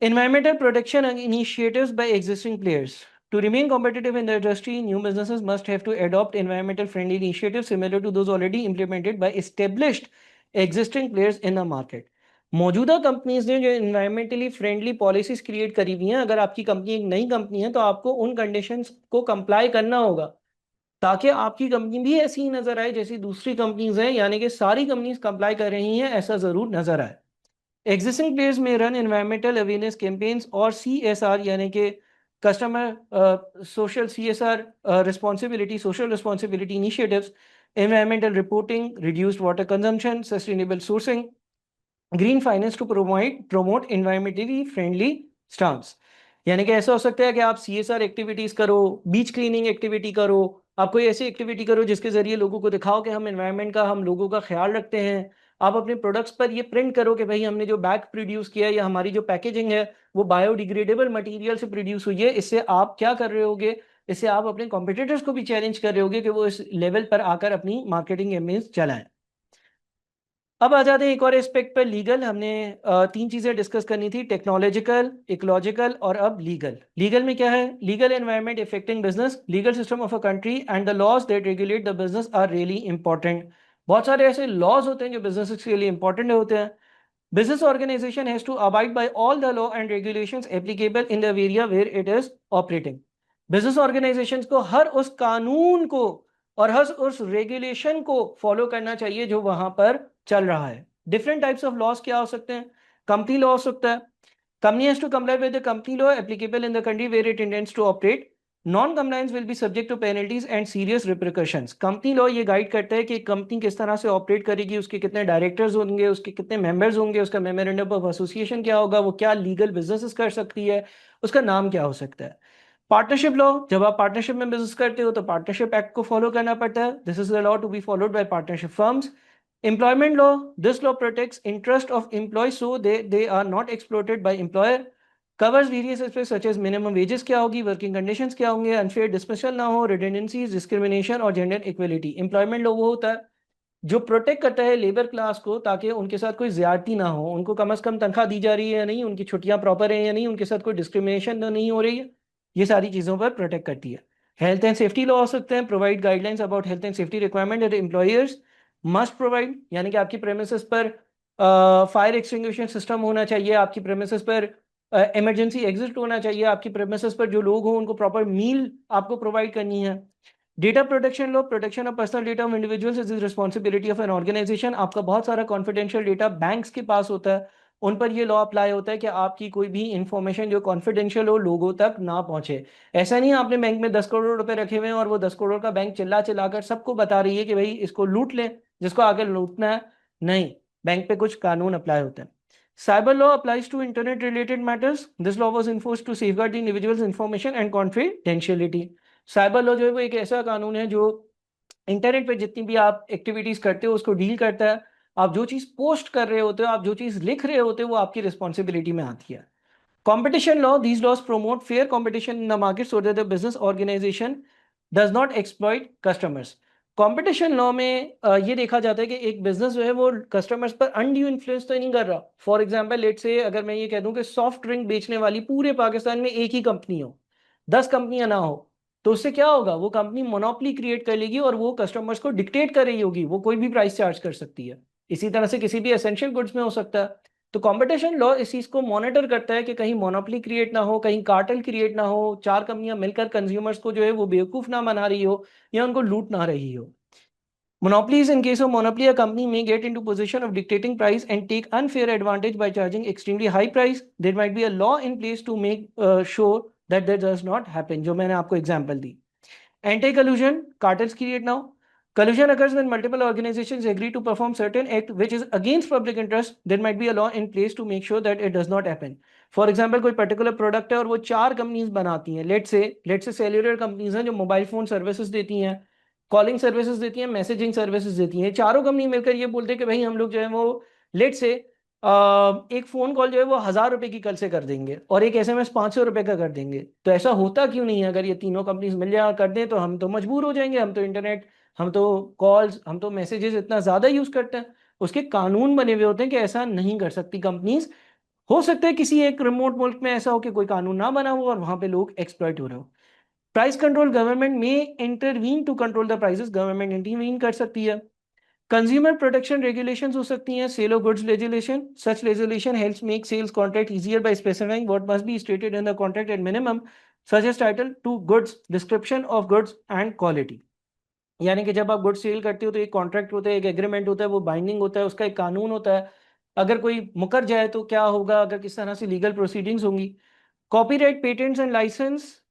[SPEAKER 1] Environmental protection initiatives by existing players. To remain competitive in the industry, new businesses must have to adopt environmental friendly initiatives similar to those already implemented by established existing players in the market. मौजूदा companies ने जो environmentally friendly policies create करी हुई हैं, अगर आपकी company एक नई कंपनी है तो आपको उन कंडीशंस को कंप्लाई करना होगा ताकि आपकी कंपनी भी ऐसी ही नजर आए जैसी दूसरी कंपनीज हैं, यानी कि सारी कंपनीज कंप्लाई कर रही हैं ऐसा जरूर नजर आए। Existing players may run environmental awareness campaigns or CSR यानी कि customer social CSR social responsibility initiatives, environmental reporting, reduced water consumption, sustainable sourcing, green finance to promote environmentally friendly stance। यानी कि ऐसा हो सकता है कि आप CSR एक्टिविटीज करो, बीच क्लीनिंग एक्टिविटी करो, आप कोई ऐसी एक्टिविटी करो जिसके जरिए लोगों को दिखाओ कि हम एनवायरनमेंट का हम लोगों का ख्याल रखते हैं। आप अपने प्रोडक्ट्स पर ये प्रिंट करो कि भाई हमने जो बैग प्रोड्यूस किया है या हमारी जो पैकेजिंग है वो बायोडिग्रेडेबल मटेरियल से प्रोड्यूस हुई है। इससे आप क्या कर रहे होगे, इससे आप अपने कॉम्पिटिटर्स को भी चैलेंज कर रहे होगे कि वो इस लेवल पर आकर अपनी मार्केटिंग इमेज चलाएं। अब आ जाते हैं एक और एस्पेक्ट पर, लीगल। हमने तीन चीजें डिस्कस करनी थी, टेक्नोलॉजिकल, इकोलॉजिकल और अब लीगल। लीगल में क्या है? Legal environment affecting business, legal system of a country and the laws that regulate the business are really important. बहुत सारे ऐसे लॉज होते हैं जो बिजनेस के लिए इंपॉर्टेंट होते हैं। Business organization has to abide by all the law and regulations applicable in the area where it is operating. Business organizations को हर उस कानून को और हर उस रेगुलेशन को फॉलो करना चाहिए जो वहां पर चल रहा है। डिफरेंट टाइप्स ऑफ लॉस क्या हो सकते हैं? कंपनी लॉ हो सकता है। Company has to comply with the company law applicable in the country where it intends to operate. Non-compliance will be subject to penalties and serious repercussions. Company law ये guide करता है कि company किस तरह से ऑपरेट करेगी, उसके कितने डायरेक्टर्स होंगे, उसके कितने मेंबर्स होंगे, उसका मेमोरेंडम ऑफ एसोसिएशन क्या होगा, वो क्या लीगल बिजनेसेस कर सकती है, उसका नाम क्या हो सकता है। पार्टनरशिप लॉ, जब आप पार्टनरशिप में बिजनेस करते हो तो पार्टनरशिप एक्ट को फॉलो करना पड़ता है। This is the law to be followed by partnership firms. Employment law. This law protects interest of employees so they are not exploited by employer. Covers various aspects such as minimum wages क्या होगी, working conditions क्या होंगे, unfair dismissal ना हो, redundancies, discrimination और gender equality। Employment law वो होता है जो प्रोटेक्ट करता है लेबर क्लास को ताकि उनके साथ कोई ज्यादती ना हो, उनको कम से कम तनख्वाह दी जा रही है या नहीं, उनकी छुट्टियां प्रॉपर है या नहीं, उनके साथ कोई डिस्क्रिमिनेशन तो नहीं हो रही है, ये सारी चीज़ों पर प्रोटेक्ट करती है। हेल्थ एंड सेफ्टी लॉ हो सकते हैं, provide guidelines about health and safety requirement and employers must provide, यानी कि आपकी प्रेमिसेस पर फायर एक्सटिंग्विशिंग सिस्टम होना चाहिए, आपकी प्रेमिसेस पर इमरजेंसी एग्जिट होना चाहिए, आपकी प्रेमिसेस पर जो लोग हों उनको प्रॉपर मील आपको प्रोवाइड करनी है। Data protection law, protection of personal data of individuals is responsibility of an organization. आपका बहुत सारा कॉन्फिडेंशियल डेटा बैंक्स के पास होता है, उन पर ये लॉ अप्लाई होता है कि आपकी कोई भी इंफॉर्मेशन जो कॉन्फिडेंशियल हो लोगों तक ना पहुंचे। ऐसा नहीं है आपने बैंक में 10 करोड़ रुपए रखे हुए हैं और वो 10 करोड़ का बैंक चिल्ला चिल्लाकर सबको बता रही है कि भाई इसको लूट लें जिसको आगे लूटना है। नहीं, बैंक पे कुछ कानून अप्लाई होते हैं। Cyber law applies to internet related matters. This law was enforced to safeguard the individuals information and confidentiality. Cyber law जो है वो एक ऐसा कानून है जो इंटरनेट पे जितनी भी आप एक्टिविटीज करते हो उसको डील करता है। आप जो चीज पोस्ट कर रहे होते हो, आप जो चीज लिख रहे होते हो वो आपकी रिस्पॉन्सिबिलिटी में आती है। Competition law, these laws promote fair competition in the market so that the business organization does not exploit customers. Competition law में ये देखा जाता है कि एक बिजनेस जो है वो कस्टमर्स पर अनड्यू इन्फ्लुएंस तो नहीं कर रहा। फॉर एग्जांपल लेट से अगर मैं ये कह दूं कि सॉफ्ट ड्रिंक बेचने वाली पूरे पाकिस्तान में एक ही कंपनी हो, 10 कंपनियां ना हो, तो उससे क्या होगा, वो कंपनी मोनोपोली क्रिएट कर लेगी और वो कस्टमर्स को डिक्टेट कर रही होगी, वो कोई भी प्राइस चार्ज कर सकती है। इसी तरह से किसी भी एसेंशियल गुड्स में हो सकता है। तो कंपटीशन लॉ इस चीज को मॉनिटर करता है कि कहीं मोनोपोली क्रिएट ना हो, कहीं कार्टेल क्रिएट ना हो, चार कंपनियां मिलकर कंज्यूमर्स को जो है वो बेवकूफ ना बना रही हो या उनको लूट ना रही हो। Monopolies, in case of monopoly, a company may get into position of dictating price and take unfair advantage by charging extremely high price. There might be a law in place to make sure that that does not happen. जो मैंने आपको example the. Anti-collusion, cartels create now. Collusion occurs when multiple organizations agree to perform certain act which is against public interest. There might be a law in place to make sure that it does not happen. For example, कोई particular product है और वो चार companies बनाती हैं. Let's say cellular companies हैं जो mobile phone services देती हैं, कॉलिंग सर्विसेज देती हैं, मैसेजिंग सर्विसेज देती हैं। चारों कंपनी मिलकर ये बोलते हैं कि भाई हम लोग जो है वो लेट से एक फोन कॉल जो है वो 1,000 रुपए की कल से कर देंगे और एक एसएमएस 500 रुपए का कर देंगे। तो ऐसा होता क्यों नहीं है? अगर ये तीनों कंपनीज मिल जाए कर दें तो हम तो मजबूर हो जाएंगे, हम तो इंटरनेट, हम तो कॉल्स, हम तो मैसेजेस इतना ज्यादा यूज करते हैं। उसके कानून बने हुए होते हैं कि ऐसा नहीं कर सकती कंपनीज। हो सकता है किसी एक रिमोट मुल्क में ऐसा हो कि कोई कानून ना बना हो और वहां पे लोग एक्सप्लॉइट हो रहे हो। Price control, government may intervene to control the prices, government intervene कर सकती है। कंज्यूमर प्रोटेक्शन रेगुलेशंस हो सकती हैं, sale of goods legislation, such legislation helps make sales contract easier by specifying what must be stated in the contract at minimum, such as title to goods, description of goods and quality. यानी कि जब आप goods sale करते हो तो एक contract होता है, एक एग्रीमेंट होता है, वो बाइंडिंग होता है, उसका एक कानून होता है। अगर कोई मुकर जाए तो क्या होगा, अगर किस तरह से लीगल प्रोसीडिंग्स होंगी। Copyright, patents and licence,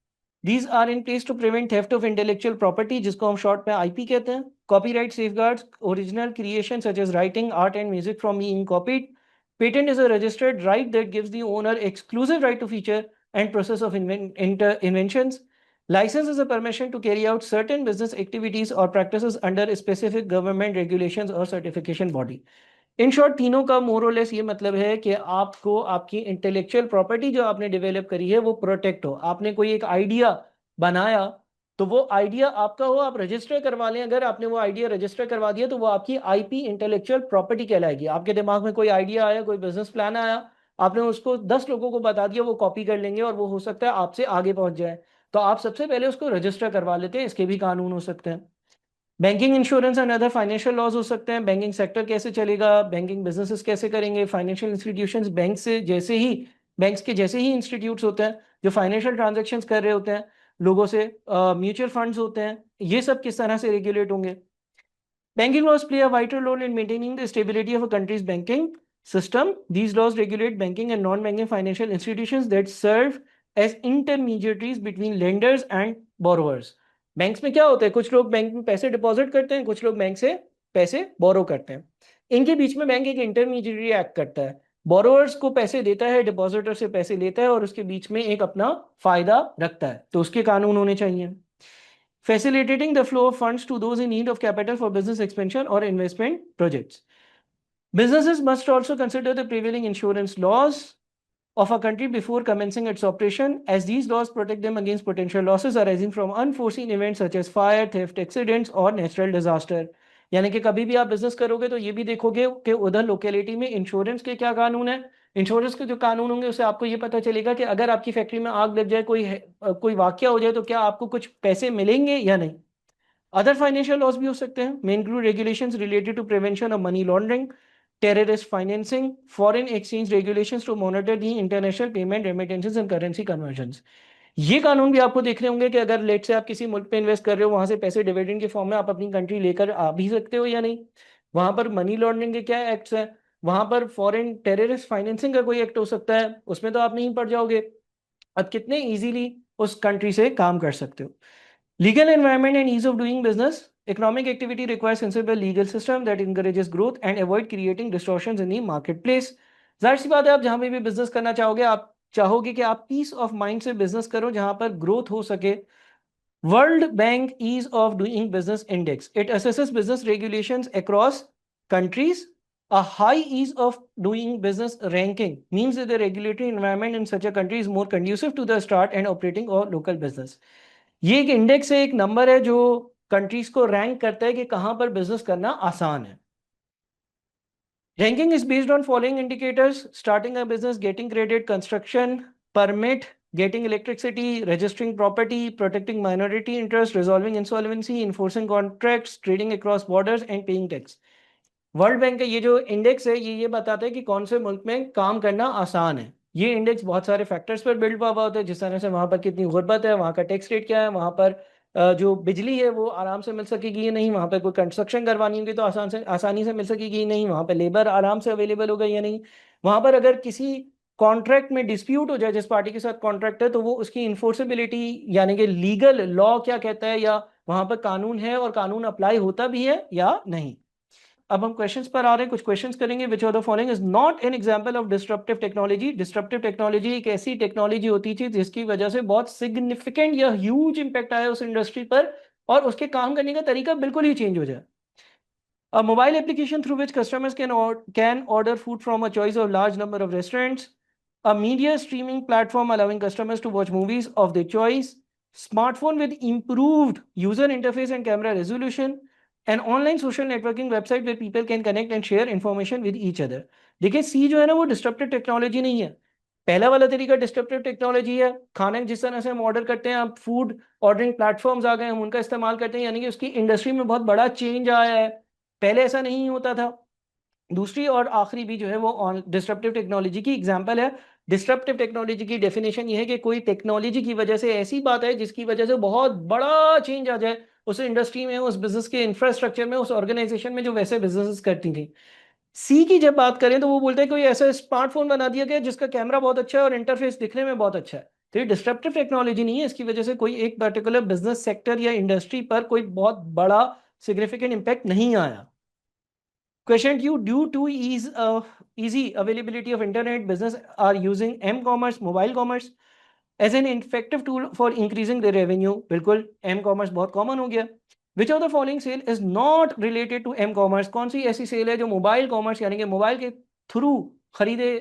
[SPEAKER 1] these are in place to prevent theft of intellectual property, जिसको हम शॉर्ट में आईपी कहते हैं। Copyright safeguards original creation such as writing, art and music from being copied. Patent is a registered right that gives the owner exclusive right to feature and process of inventions. License is a permission to carry out certain business activities or practices under a specific government regulations or certification body. In short तीनों का मोरलेस ये मतलब है कि आपको आपकी intellectual property जो आपने डेवलप करी है वो प्रोटेक्ट हो। आपने कोई एक आइडिया बनाया तो वो आइडिया आपका हो, आप रजिस्टर करवा लें। अगर आपने वो आइडिया रजिस्टर करवा दिया तो वो आपकी आईपी इंटेलेक्चुअल प्रॉपर्टी कहलाएगी। आपके दिमाग में कोई आइडिया आया, कोई बिजनेस प्लान आया, आपने उसको 10 लोगों को बता दिया, वो कॉपी कर लेंगे और वो हो सकता है आपसे आगे पहुंच जाए। तो आप सबसे पहले उसको रजिस्टर करवा लेते हैं। इसके भी कानून हो सकते हैं। Banking, insurance and other financial laws हो सकते हैं। बैंकिंग सेक्टर कैसे चलेगा, बैंकिंग बिजनेसेस कैसे करेंगे, फाइनेंशियल इंस्टीट्यूशंस बैंक्स के जैसे ही इंस्टीट्यूट्स होते हैं जो फाइनेंशियल ट्रांजेक्शन्स कर रहे होते हैं लोगों से, म्यूचुअल फंड्स होते हैं, ये सब किस तरह से रेगुलेट होंगे। Banking laws play a vital role in maintaining the stability of a country's banking system. These laws regulate banking and non-banking financial institutions that serve as intermediaries between lenders and borrowers. Banks में क्या होता है, कुछ लोग bank में पैसे deposit करते हैं, कुछ लोग बैंक से पैसे बोरो करते हैं। इनके बीच में बैंक एक इंटरमीडिएटरी एक्ट करता है, बोरोवर्स को पैसे देता है, डिपॉजिटर से पैसे लेता है और उसके बीच में एक अपना फायदा रखता है। तो उसके कानून होने चाहिए। Facilitating the flow of funds to those in need of capital for business expansion or investment projects. Businesses must also consider the prevailing insurance laws of a country before commencing its operation, as these laws protect them against potential losses arising from unforeseen events such as fire, theft, accidents or natural disaster. यानी कि कभी भी आप business करोगे तो ये भी देखोगे कि उधर लोकेलिटी में इंश्योरेंस के क्या कानून है। इंश्योरेंस के जो कानून होंगे उससे आपको ये पता चलेगा कि अगर आपकी फैक्ट्री में आग लग जाए, कोई वाकया हो जाए तो क्या आपको कुछ पैसे मिलेंगे या नहीं। अदर फाइनेंशियल लॉस भी हो सकते हैं, may include regulations related to prevention of money laundering, terrorist financing, foreign exchange regulations to monitor the international payment remittances and currency conversions. ये कानून भी आपको देखने होंगे कि अगर लेट से आप किसी मुल्क पे इन्वेस्ट कर रहे हो, वहां से पैसे डिविडेंड के फॉर्म में आप अपनी कंट्री लेकर आ भी सकते हो या नहीं। वहां पर मनी लॉन्ड्रिंग के क्या एक्ट्स हैं, वहां पर फॉरेन टेररिस्ट फाइनेंसिंग का कोई एक्ट हो सकता है, उसमें तो आप नहीं पड़ जाओगे। अब कितने इजीली उस कंट्री से काम कर सकते हो। Legal environment and ease of doing business. Economic activity requires sensible legal system that encourages growth and avoid creating distortions in the marketplace. जाहिर सी बात है, आप जहां पे भी बिजनेस करना चाहोगे, आप चाहोगे कि आप पीस ऑफ माइंड से बिजनेस करो जहां पर ग्रोथ हो सके। World Bank ease of doing business index, it assesses business regulations across countries. A high ease of doing business ranking means that the regulatory environment in such a country is more conducive to the start and operating of local business. ये एक index है, एक number है जो countries को rank करता है कि कहां पर बिजनेस करना आसान है। Ranking is based on following indicators: starting a business, getting credit, construction permit, getting electricity, registering property, protecting minority interest, resolving insolvency, enforcing contracts, trading across borders and paying tax. World bank का ये जो index है ये बताता है कि कौन से मुल्क में काम करना आसान है। ये इंडेक्स बहुत सारे फैक्टर्स पर बिल्ड हुआ होता है, जिस तरह से वहाँ पर कितनी गुर्बत है, वहाँ का टैक्स रेट क्या है, वहाँ पर जो बिजली है वो आराम से मिल सकेगी या नहीं, वहाँ पर कोई कंस्ट्रक्शन करवानी होगी तो आसानी से मिल सकेगी या नहीं, वहाँ पर लेबर आराम से अवेलेबल होगा या नहीं, वहाँ पर अगर किसी कॉन्ट्रैक्ट में डिस्प्यूट हो जाए जिस पार्टी के साथ कॉन्ट्रैक्ट है तो वो उसकी इन्फोर्सेबिलिटी यानी कि लीगल लॉ क्या कहता है, या वहाँ पर कानून है और कानून अप्लाई होता भी है या नहीं। अब हम क्वेश्चंस पर आ रहे हैं, कुछ क्वेश्चंस करेंगे। विच of the following is not an example of disruptive technology. Disruptive technology एक ऐसी टेक्नोलॉजी होती थी जिसकी वजह से बहुत सिग्निफिकेंट या ह्यूज इंपैक्ट आया उस इंडस्ट्री पर और उसके काम करने का तरीका बिल्कुल ही चेंज हो जाए। A mobile application through which customers can order food from a choice of large number of restaurants. A media streaming platform allowing customers to watch movies of their choice. Smartphone with improved user interface and camera resolution. An online social networking website where people can connect and share information with each other. देखिए सी जो है ना वो disruptive technology नहीं है। पहला वाला तरीका डिस्ट्रप्टिव टेक्नोलॉजी है, खाने जिस तरह से हम ऑर्डर करते हैं, अब फूड ऑर्डरिंग प्लेटफॉर्म्स आ गए, हम उनका इस्तेमाल करते हैं, यानी कि उसकी इंडस्ट्री में बहुत बड़ा चेंज आया है, पहले ऐसा नहीं होता था। दूसरी और आखिरी भी जो है वो डिस्ट्रप्टिव टेक्नोलॉजी की एग्जांपल है। डिस्ट्रप्टिव टेक्नोलॉजी की डेफिनेशन ये है कि कोई टेक्नोलॉजी की वजह से ऐसी बात है जिसकी वजह से बहुत बड़ा चेंज आ जाए उस इंडस्ट्री में, उस बिजनेस के इंफ्रास्ट्रक्चर में, उस ऑर्गेनाइजेशन में जो वैसे बिजनेस करती थी। सी की जब बात करें तो वो बोलते हैं कोई ऐसा स्मार्टफोन बना दिया गया जिसका कैमरा बहुत अच्छा है और इंटरफेस दिखने में बहुत अच्छा है, तो ये डिस्ट्रप्टिव टेक्नोलॉजी नहीं है, इसकी वजह से कोई एक पर्टिकुलर बिजनेस सेक्टर या इंडस्ट्री पर कोई बहुत बड़ा सिग्निफिकेंट इम्पैक्ट नहीं आया। Question Q, due to easy availability of internet, business are using m-commerce, mobile commerce as an effective tool for increasing their revenue. बिल्कुल m-commerce बहुत common हो गया। Which of the following sale is not related to m-commerce? कौन सी ऐसी cell है जो mobile commerce यानी कि मोबाइल के थ्रू खरीदे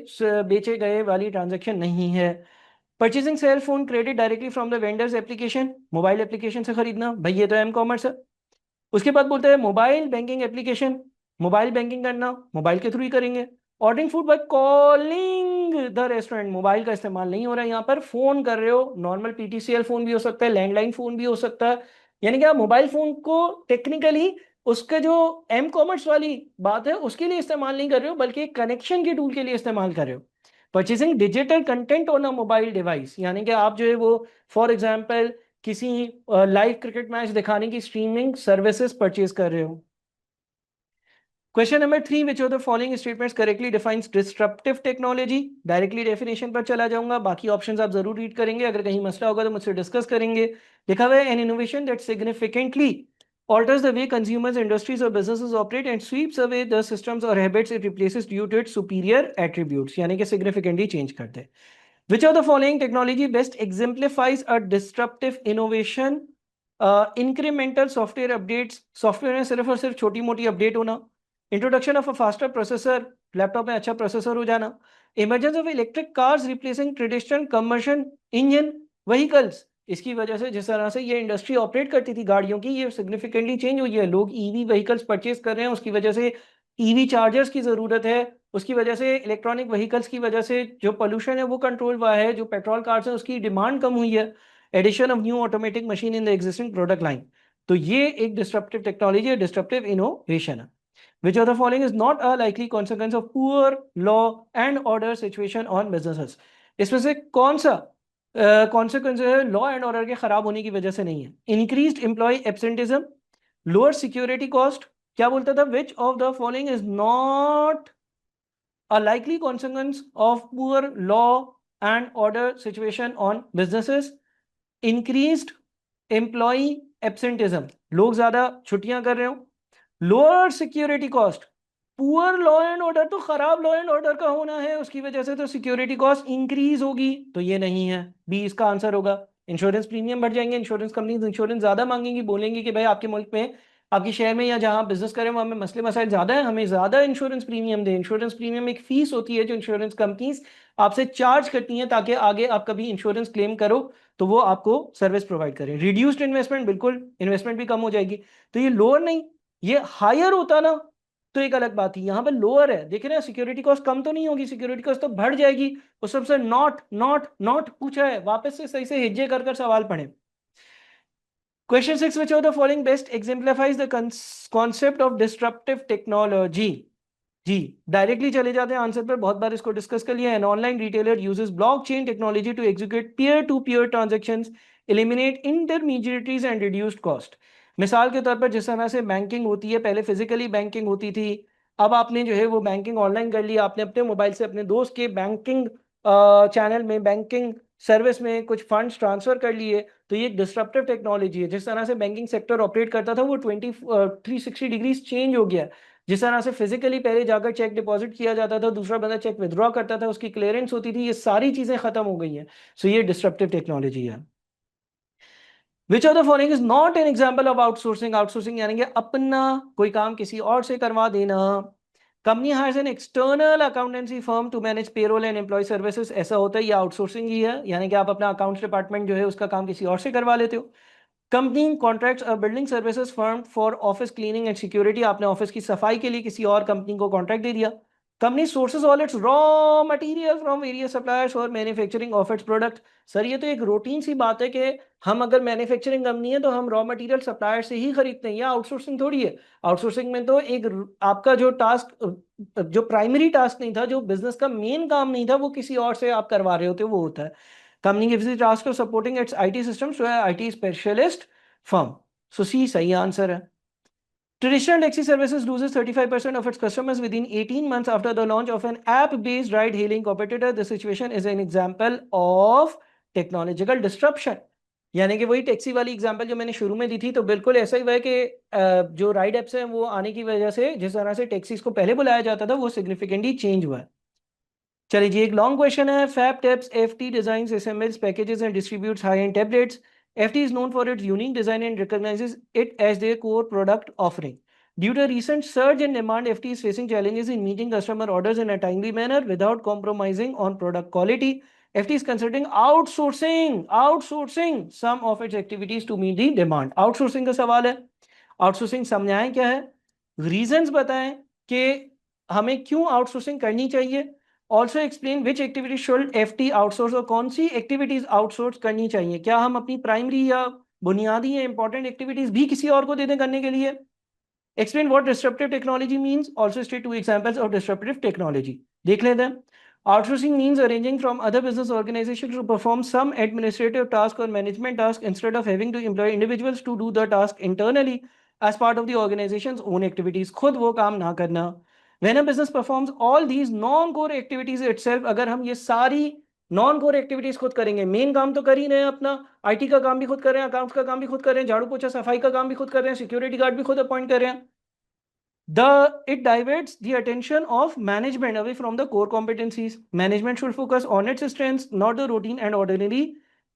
[SPEAKER 1] बेचे गए वाली ट्रांजेक्शन नहीं है? Purchasing cell phone credit directly from the vendors application, mobile application से खरीदना, भाई ये तो एम कॉमर्स है। उसके बाद बोलते हैं mobile banking application, mobile banking करना मोबाइल के थ्रू ही करेंगे। Ordering food by calling the restaurant, mobile का इस्तेमाल नहीं हो रहा है यहाँ पर, फोन कर रहे हो, नॉर्मल पीटीसीएल फोन भी हो सकता है, लैंडलाइन फोन भी हो सकता है, यानी कि आप मोबाइल फोन को टेक्निकली उसके जो एम कॉमर्स वाली बात है उसके लिए इस्तेमाल नहीं कर रहे हो बल्कि कनेक्शन के टूल के लिए इस्तेमाल कर रहे हो। Purchasing digital content on a mobile device, यानी कि आप जो है वो फॉर एग्जांपल किसी लाइव क्रिकेट मैच दिखाने की स्ट्रीमिंग सर्विसेज परचेज कर रहे हो। Question number 3, which of the following statements correctly defines disruptive technology. Directly definition पर चला जाऊंगा, बाकी ऑप्शंस आप जरूर रीड करेंगे, अगर कहीं मसला होगा तो मुझसे डिस्कस करेंगे। लिखा हुआ है N innovation that significantly alters the way consumers, industries or businesses operate and sweeps away the systems or habits it replaces due to its superior attributes, यानी कि significantly change करते हैं। Which of the following technology best exemplifies a disruptive innovation? Incremental software updates, software में सिर्फ और सिर्फ छोटी मोटी अपडेट होना, introduction of a faster processor, laptop में अच्छा प्रोसेसर हो जाना, emergence of electric cars replacing traditional combustion engine vehicles, इसकी वजह से जिस तरह से ये इंडस्ट्री ऑपरेट करती थी गाड़ियों की ये सिग्निफिकेंटली चेंज हुई है, लोग ईवी व्हीकल्स परचेज कर रहे हैं, उसकी वजह से ईवी चार्जर्स की जरूरत है, उसकी वजह से इलेक्ट्रॉनिक व्हीकल्स की वजह से जो पोल्यूशन है वो कंट्रोल हुआ है, जो पेट्रोल कार्स है उसकी डिमांड कम हुई है, addition of new automatic machine in the existing product line. तो ये एक डिस्ट्रप्टिव टेक्नोलॉजी है, डिस्ट्रप्टिव इनोवेशन है। Which of the following is not a likely consequence of poor law and order situation on businesses? इसमें से कौन सा consequence है लॉ एंड ऑर्डर के खराब होने की वजह से नहीं है? Increased employ absenteeism, lower security cost, क्या बोलता था? Which of the following is not a likely consequence of poor law and order situation on businesses? Increased employee absenteeism, लोग ज्यादा छुट्टियां कर रहे हो, lower security cost, poor law and order तो खराब लॉ एंड ऑर्डर का होना है उसकी वजह से तो सिक्योरिटी कॉस्ट इंक्रीज होगी, तो ये नहीं है, बी इसका आंसर होगा। इंश्योरेंस प्रीमियम बढ़ जाएंगे, इंश्योरेंस कंपनी इंश्योरेंस ज्यादा मांगेंगी, बोलेंगी कि भाई आपके मुल्क में आपके शहर में या जहां बिजनेस करें वहां में मसले मसाइल ज्यादा है, हमें ज्यादा इंश्योरेंस प्रीमियम दे। इंश्योरेंस प्रीमियम एक फीस होती है जो इंश्योरेंस कंपनीज आपसे चार्ज करती हैं ताकि आगे आप कभी इंश्योरेंस क्लेम करो तो वो आपको सर्विस प्रोवाइड करें। रिड्यूस्ड इन्वेस्टमेंट, बिल्कुल इन्वेस्टमेंट भी कम हो जाएगी, तो ये लोअर नहीं, ये हायर होता ना तो एक अलग बात थी, यहां पर लोअर है, देख रहे हैं सिक्योरिटी कॉस्ट कम तो नहीं होगी, सिक्योरिटी कॉस्ट तो बढ़ जाएगी। उस सबसे नॉट नॉट नॉट पूछा है, वापस से सही से हिज्जे कर सवाल पढ़े। Question 6, which of the following best exemplifies the concept of disruptive technology? जी डायरेक्टली चले जाते हैं आंसर पर, बहुत बार इसको डिस्कस कर लिया है। An online retailer uses blockchain technology to execute peer to peer transactions, eliminate intermediaries and reduced cost. मिसाल के तौर पर जिस तरह से बैंकिंग होती है, पहले फिजिकली बैंकिंग होती थी, अब आपने जो है वो बैंकिंग ऑनलाइन कर ली, आपने अपने मोबाइल से अपने दोस्त के बैंकिंग चैनल में, बैंकिंग सर्विस में कुछ फंड्स ट्रांसफर कर लिए। तो ये एक डिस्ट्रप्टिव टेक्नोलॉजी है। जिस तरह से बैंकिंग सेक्टर ऑपरेट करता था वो 360 डिग्रीज चेंज हो गया। जिस तरह से फिजिकली पहले जाकर चेक डिपॉजिट किया जाता था, दूसरा बंदा चेक विड्रॉ करता था, उसकी क्लियरेंस होती थी, ये सारी चीजें खत्म हो गई हैं। सो ये डिस्ट्रप्टिव टेक्नोलॉजी है। विच of the following is not an example of outsourcing? Outsourcing यानी कि अपना कोई काम किसी और से करवा देना। Company hires an external accountancy firm to manage payroll and employ services, ऐसा होता है, ये आउटसोर्सिंग ही है, यानी कि आप अपना अकाउंट्स डिपार्टमेंट जो है उसका काम किसी और से करवा लेते हो। Company contracts a building services firm for office cleaning and security, आपने ऑफिस की सफाई के लिए किसी और कंपनी को कॉन्ट्रैक्ट दे दिया। Company sources all it's raw material from various suppliers for manufacturing of its product. Sir ये तो एक रूटीन सी बात है कि हम अगर मैन्युफैक्चरिंग कंपनी है तो हम रॉ मटेरियल सप्लायर से ही खरीदते हैं, या आउटसोर्सिंग थोड़ी है। आउटसोर्सिंग में तो एक आपका जो टास्क, जो प्राइमरी टास्क नहीं था, जो बिजनेस का मेन काम नहीं था, वो किसी और से आप करवा रहे होते, वो होता है। Company gives the task of supporting its IT systems to an IT specialist firm. So C सही आंसर है। Traditional taxi services loses 35% of its customers within 18 months after the launch of an app-based ride-hailing competitor. This situation is an example of technological disruption. यानी कि वही taxi वाली example जो मैंने शुरू में दी थी, तो बिल्कुल ऐसा ही हुआ है कि जो राइड एप्स हैं वो आने की वजह से जिस तरह से टैक्सीज को पहले बुलाया जाता था वो सिग्निफिकेंटली चेंज हुआ है। चलिए जी, एक लॉन्ग क्वेश्चन है। Fab Tabs FT designs assembles packages and distributes high end tablets. FT is known for its unique design and recognizes it as their core product offering. Due to recent surge in demand, FT is facing challenges in meeting customer orders in a timely manner without compromising on product quality. FT is considering outsourcing some of its activities to meet the demand. Outsourcing का सवाल है, outsourcing समझाएं क्या है, reasons बताएं कि हमें क्यों आउटसोर्सिंग करनी चाहिए। Also explain which activity should FT outsource, और कौन सी एक्टिविटीज आउटसोर्स करनी चाहिए। क्या हम अपनी प्राइमरी या बुनियादी या इंपॉर्टेंट एक्टिविटीज भी किसी और को दे दें करने के लिए। Explain what disruptive technology means, also state to examples of disruptive technology. देख लेते हैं। Outsourcing means arranging from other business organizations to perform some administrative task or management task instead of having to employ individuals to do the task internally as part of the organization's own activities. खुद वो काम ना करना। When a business performs all these non-core activities itself, अगर हम ये सारी non core activities खुद करेंगे, मेन काम तो कर ही रहे हैं अपना, आईटी का काम भी खुद कर रहे हैं, अकाउंट्स का काम भी खुद कर रहे हैं, झाड़ू पोछा सफाई का काम भी खुद कर रहे हैं, सिक्योरिटी गार्ड भी खुद अपॉइंट कर रहे हैं, it diverts the attention of management away from the core competencies. Management should focus on its strengths, not the routine and ordinary.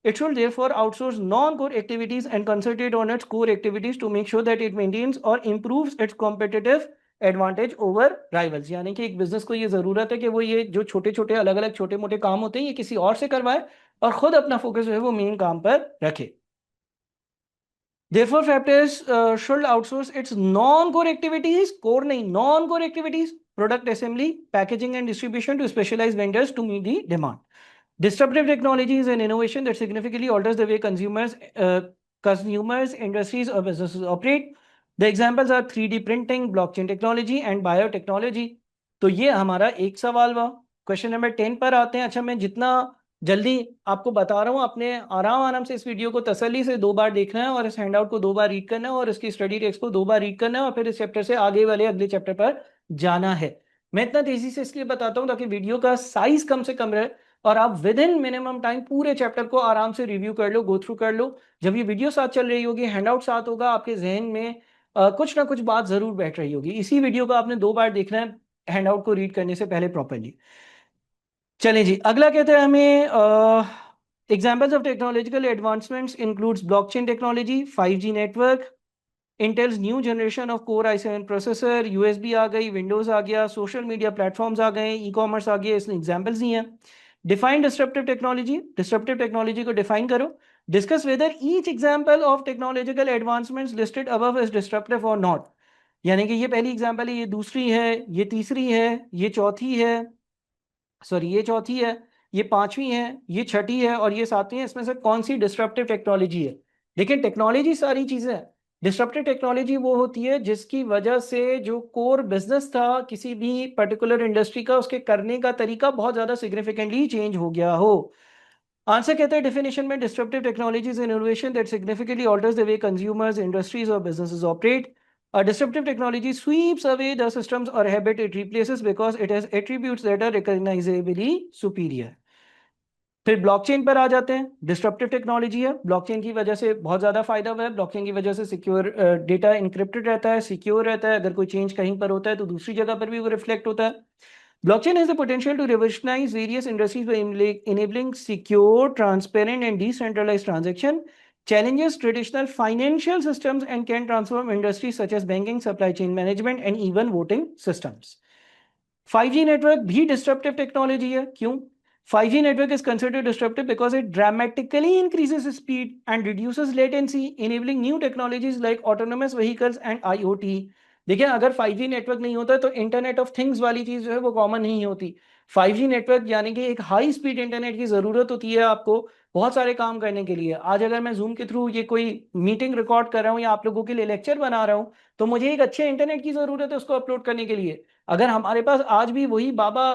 [SPEAKER 1] It should therefore outsource non-core activities and concentrate on its core activities to make sure that it maintains or improves its competitive advantage over rivals. यानी कि एक business को ये जरूरत है कि वो ये जो छोटे छोटे अलग अलग छोटे मोटे काम होते हैं ये किसी और से करवाए और खुद अपना फोकस जो है वो मेन काम पर रखे। Therefore, Fabtest should outsource its non-core activities, core नहीं, non-core activities, product assembly, packaging and distribution to specialized vendors to meet the demand. Disruptive technology is an innovation that significantly alters the way consumers, industries or businesses operate. The examples are 3D printing, blockchain technology and biotechnology. तो ये हमारा एक सवाल हुआ। Question number 10 पर आते हैं। अच्छा, मैं जितना जल्दी आपको बता रहा हूँ, आपने आराम आराम से इस वीडियो को तसल्ली से 2 बार देखना है और इस हैंडआउट को 2 बार रीड करना है और इसकी स्टडी टेक्स्ट को 2 बार रीड करना है और फिर इस चैप्टर से आगे वाले अगले चैप्टर पर जाना है। मैं इतना तेजी से इसलिए बताता हूँ ताकि वीडियो का साइज कम से कम रहे और आप विद इन मिनिमम टाइम पूरे चैप्टर को आराम से रिव्यू कर लो, गो थ्रू कर लो। जब ये वीडियो साथ चल रही होगी, हैंडआउट साथ होगा, आपके जहन में कुछ ना कुछ बात जरूर बैठ रही होगी। इसी वीडियो को आपने 2 बार देखना है हैंडआउट को रीड करने से पहले प्रॉपरली। चलें जी, अगला कहते हैं हमें examples of technological advancements includes blockchain technology, 5G network, Intel's new generation of core i7 processor, USB आ गई, विंडोज आ गया, सोशल मीडिया प्लेटफॉर्म्स आ गए, ई कॉमर्स आ गया। इसमें एग्जाम्पल्स ही हैं। Define disruptive technology, disruptive technology को डिफाइन करो। Discuss whether each example of technological advancements listed above is disruptive और नॉट। यानी कि ये पहली एग्जाम्पल है, ये दूसरी है, ये तीसरी है, ये चौथी है, सॉरी ये चौथी है, ये पांचवी है, ये छठी है और ये सातवीं है। इसमें से कौन सी डिस्ट्रप्टिव टेक्नोलॉजी है? लेकिन टेक्नोलॉजी सारी चीजें हैं। डिस्ट्रप्टिव टेक्नोलॉजी वो होती है जिसकी वजह से जो कोर बिजनेस था किसी भी पर्टिकुलर इंडस्ट्री का, उसके करने का तरीका बहुत ज्यादा सिग्निफिकेंटली चेंज हो गया हो। आंसर कहता है डेफिनेशन में, disruptive technologies an innovation that significantly alters the way consumers, industries और businesses operate. A disruptive technology sweeps away the systems or habit it replaces because it has attributes that are recognizably superior. फिर blockchain पर आ जाते हैं। Disruptive technology है, blockchain की वजह से बहुत ज्यादा फायदा हुआ है। ब्लॉकचेन की वजह से सिक्योर डेटा इंक्रिप्टेड रहता है, सिक्योर रहता है। अगर कोई चेंज कहीं पर होता है तो दूसरी जगह पर भी वो रिफ्लेक्ट होता है। Blockchain has the potential to revolutionize various industries by enabling secure, transparent, and decentralized transaction, challenges traditional financial systems, and can transform industries such as banking, supply chain management, and even voting systems. 5G network भी disruptive technology है। क्यों? 5G network is considered disruptive because it dramatically increases speed and reduces latency, enabling new technologies like autonomous vehicles and IoT. देखिए, अगर 5G network नहीं होता तो internet of things वाली चीज जो है वो कॉमन नहीं होती। 5G नेटवर्क यानी कि एक हाई स्पीड इंटरनेट की जरूरत होती है आपको बहुत सारे काम करने के लिए। आज अगर मैं जूम के थ्रू ये कोई मीटिंग रिकॉर्ड कर रहा हूँ या आप लोगों के लिए लेक्चर बना रहा हूँ तो मुझे एक अच्छे इंटरनेट की जरूरत है उसको अपलोड करने के लिए। अगर हमारे पास आज भी वही बाबा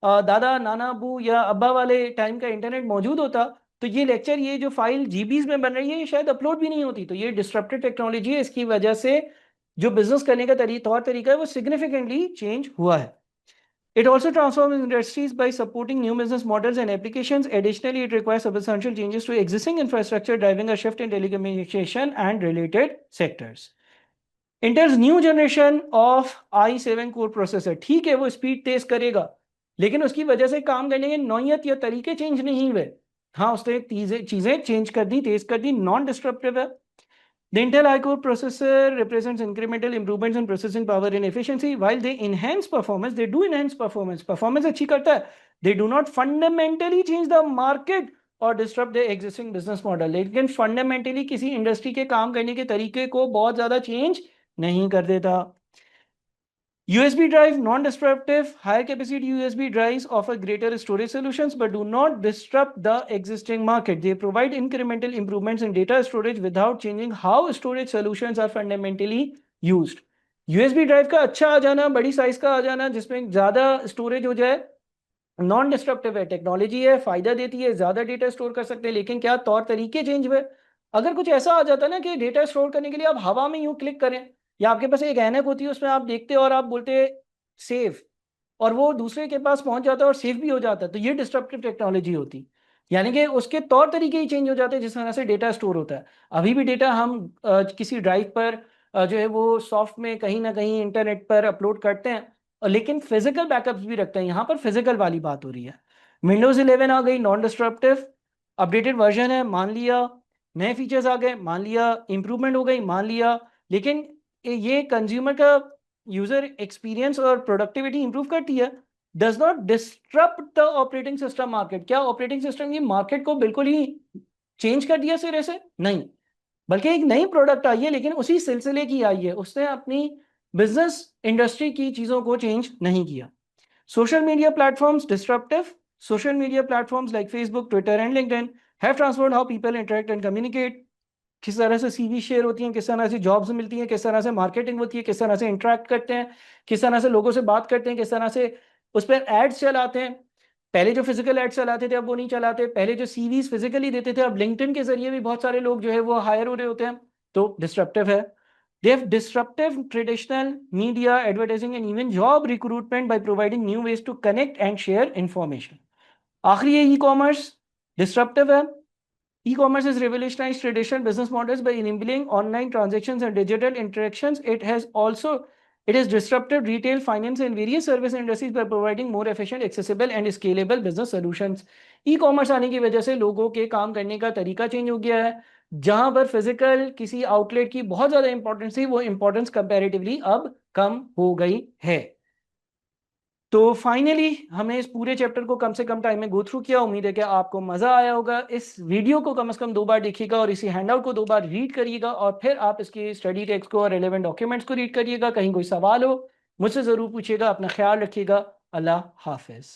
[SPEAKER 1] दादा नाना अबू या अब्बा वाले टाइम का इंटरनेट मौजूद होता तो ये लेक्चर, ये जो फाइल जीबीज में बन रही है, ये शायद अपलोड भी नहीं होती। तो ये डिस्ट्रप्टिव टेक्नोलॉजी है, इसकी वजह से जो बिजनेस करने का तौर तरीका है वो सिग्निफिकेंटली चेंज हुआ है। It also transforms industries by supporting new business models and applications. Additionally, it requires substantial changes to existing infrastructure, driving a shift in telecommunication and related sectors. Intel's new generation of i7 core processor, ठीक है वो speed तेज करेगा, लेकिन उसकी वजह से काम करने के नौयत या तरीके चेंज नहीं हुए। हाँ, उसने चीजें चेंज कर दी, तेज कर दी, नॉन डिस्ट्रप्टिव है। The Intel I-Core processor represents incremental improvements in processing power and efficiency. While they enhance performance, they do enhance performance. Performance अच्छी करता है. They do not fundamentally change the market or disrupt the existing business model. लेकिन fundamentally किसी industry के काम करने के तरीके को बहुत ज्यादा चेंज नहीं कर देता। USB drive, non-disruptive, higher capacity USB drives offer greater storage solutions but do not disrupt the existing market. They provide incremental improvements in data storage without changing how storage solutions are fundamentally used. USB drive का अच्छा आ जाना, बड़ी size का आ जाना जिसमें ज्यादा storage हो जाए, नॉन डिस्ट्रप्टिव है, टेक्नोलॉजी है, फायदा देती है, ज्यादा डेटा स्टोर कर सकते हैं। लेकिन क्या तौर तरीके चेंज हुए? अगर कुछ ऐसा आ जाता ना कि डेटा स्टोर करने के लिए आप हवा में यूं क्लिक करें या आपके पास एक ऐनक होती है उसमें आप देखते हो और आप बोलते सेव, और वो दूसरे के पास पहुंच जाता है और सेव भी हो जाता है, तो ये डिस्ट्रप्टिव टेक्नोलॉजी होती। यानी कि उसके तौर तरीके ही चेंज हो जाते हैं जिस तरह से डेटा स्टोर होता है। अभी भी डेटा हम किसी ड्राइव पर जो है वो सॉफ्ट में कहीं ना कहीं इंटरनेट पर अपलोड करते हैं, और लेकिन फिजिकल बैकअप्स भी रखते हैं। यहाँ पर फिजिकल वाली बात हो रही है। विंडोज 11 आ गई, नॉन डिस्ट्रप्टिव, अपडेटेड वर्जन है, मान लिया। नए फीचर्स आ गए, मान लिया। इंप्रूवमेंट हो गई, मान लिया। लेकिन ये कंज्यूमर का यूजर एक्सपीरियंस और प्रोडक्टिविटी इंप्रूव करती है, does not disturb the operating system market. क्या ऑपरेटिंग सिस्टम की मार्केट को बिल्कुल ही चेंज कर दिया सिरे से? नहीं, बल्कि एक नई प्रोडक्ट आई है लेकिन उसी सिलसिले की आई है, उसने अपनी बिजनेस इंडस्ट्री की चीजों को चेंज नहीं किया। Social media platforms disruptive. Social media platforms like Facebook, Twitter and LinkedIn have transformed how people interact and communicate. किस तरह से सीवी शेयर होती हैं, किस तरह से जॉब्स मिलती हैं, किस तरह से मार्केटिंग होती है, किस तरह से इंटरेक्ट करते हैं, किस तरह से लोगों से बात करते हैं, किस तरह से उस पर एड्स चलाते हैं। पहले जो फिजिकल एड्स चलाते थे अब वो नहीं चलाते। पहले जो सीवीज फिजिकली देते थे अब लिंक्डइन के जरिए भी बहुत सारे लोग जो है वो हायर हो रहे होते हैं। तो डिस्ट्रप्टिव है। They have disruptive traditional media, advertising, and even job recruitment by providing new ways to connect and share information. आखिरी है ई कॉमर्स, डिस्ट्रप्टिव है। E-commerce has revolutionized traditional business models by enabling online transactions and digital interactions. It has disrupted retail, finance, and various service industries by providing more efficient, accessible, and scalable business solutions. E-commerce आने की वजह से लोगों के काम करने का तरीका चेंज हो गया है। जहां पर फिजिकल किसी आउटलेट की बहुत ज्यादा इंपॉर्टेंस थी, वो इंपॉर्टेंस कंपैरेटिवली अब कम हो गई है। तो फाइनली हमें इस पूरे चैप्टर को कम से कम टाइम में गो थ्रू किया। उम्मीद है कि आपको मजा आया होगा। इस वीडियो को कम से कम 2 बार देखिएगा और इसी हैंडआउट को 2 बार रीड करिएगा और फिर आप इसकी स्टडी टेक्स्ट को और रेलेवेंट डॉक्यूमेंट्स को रीड करिएगा। कहीं कोई सवाल हो मुझसे जरूर पूछिएगा। अपना ख्याल रखिएगा। अल्लाह हाफिज।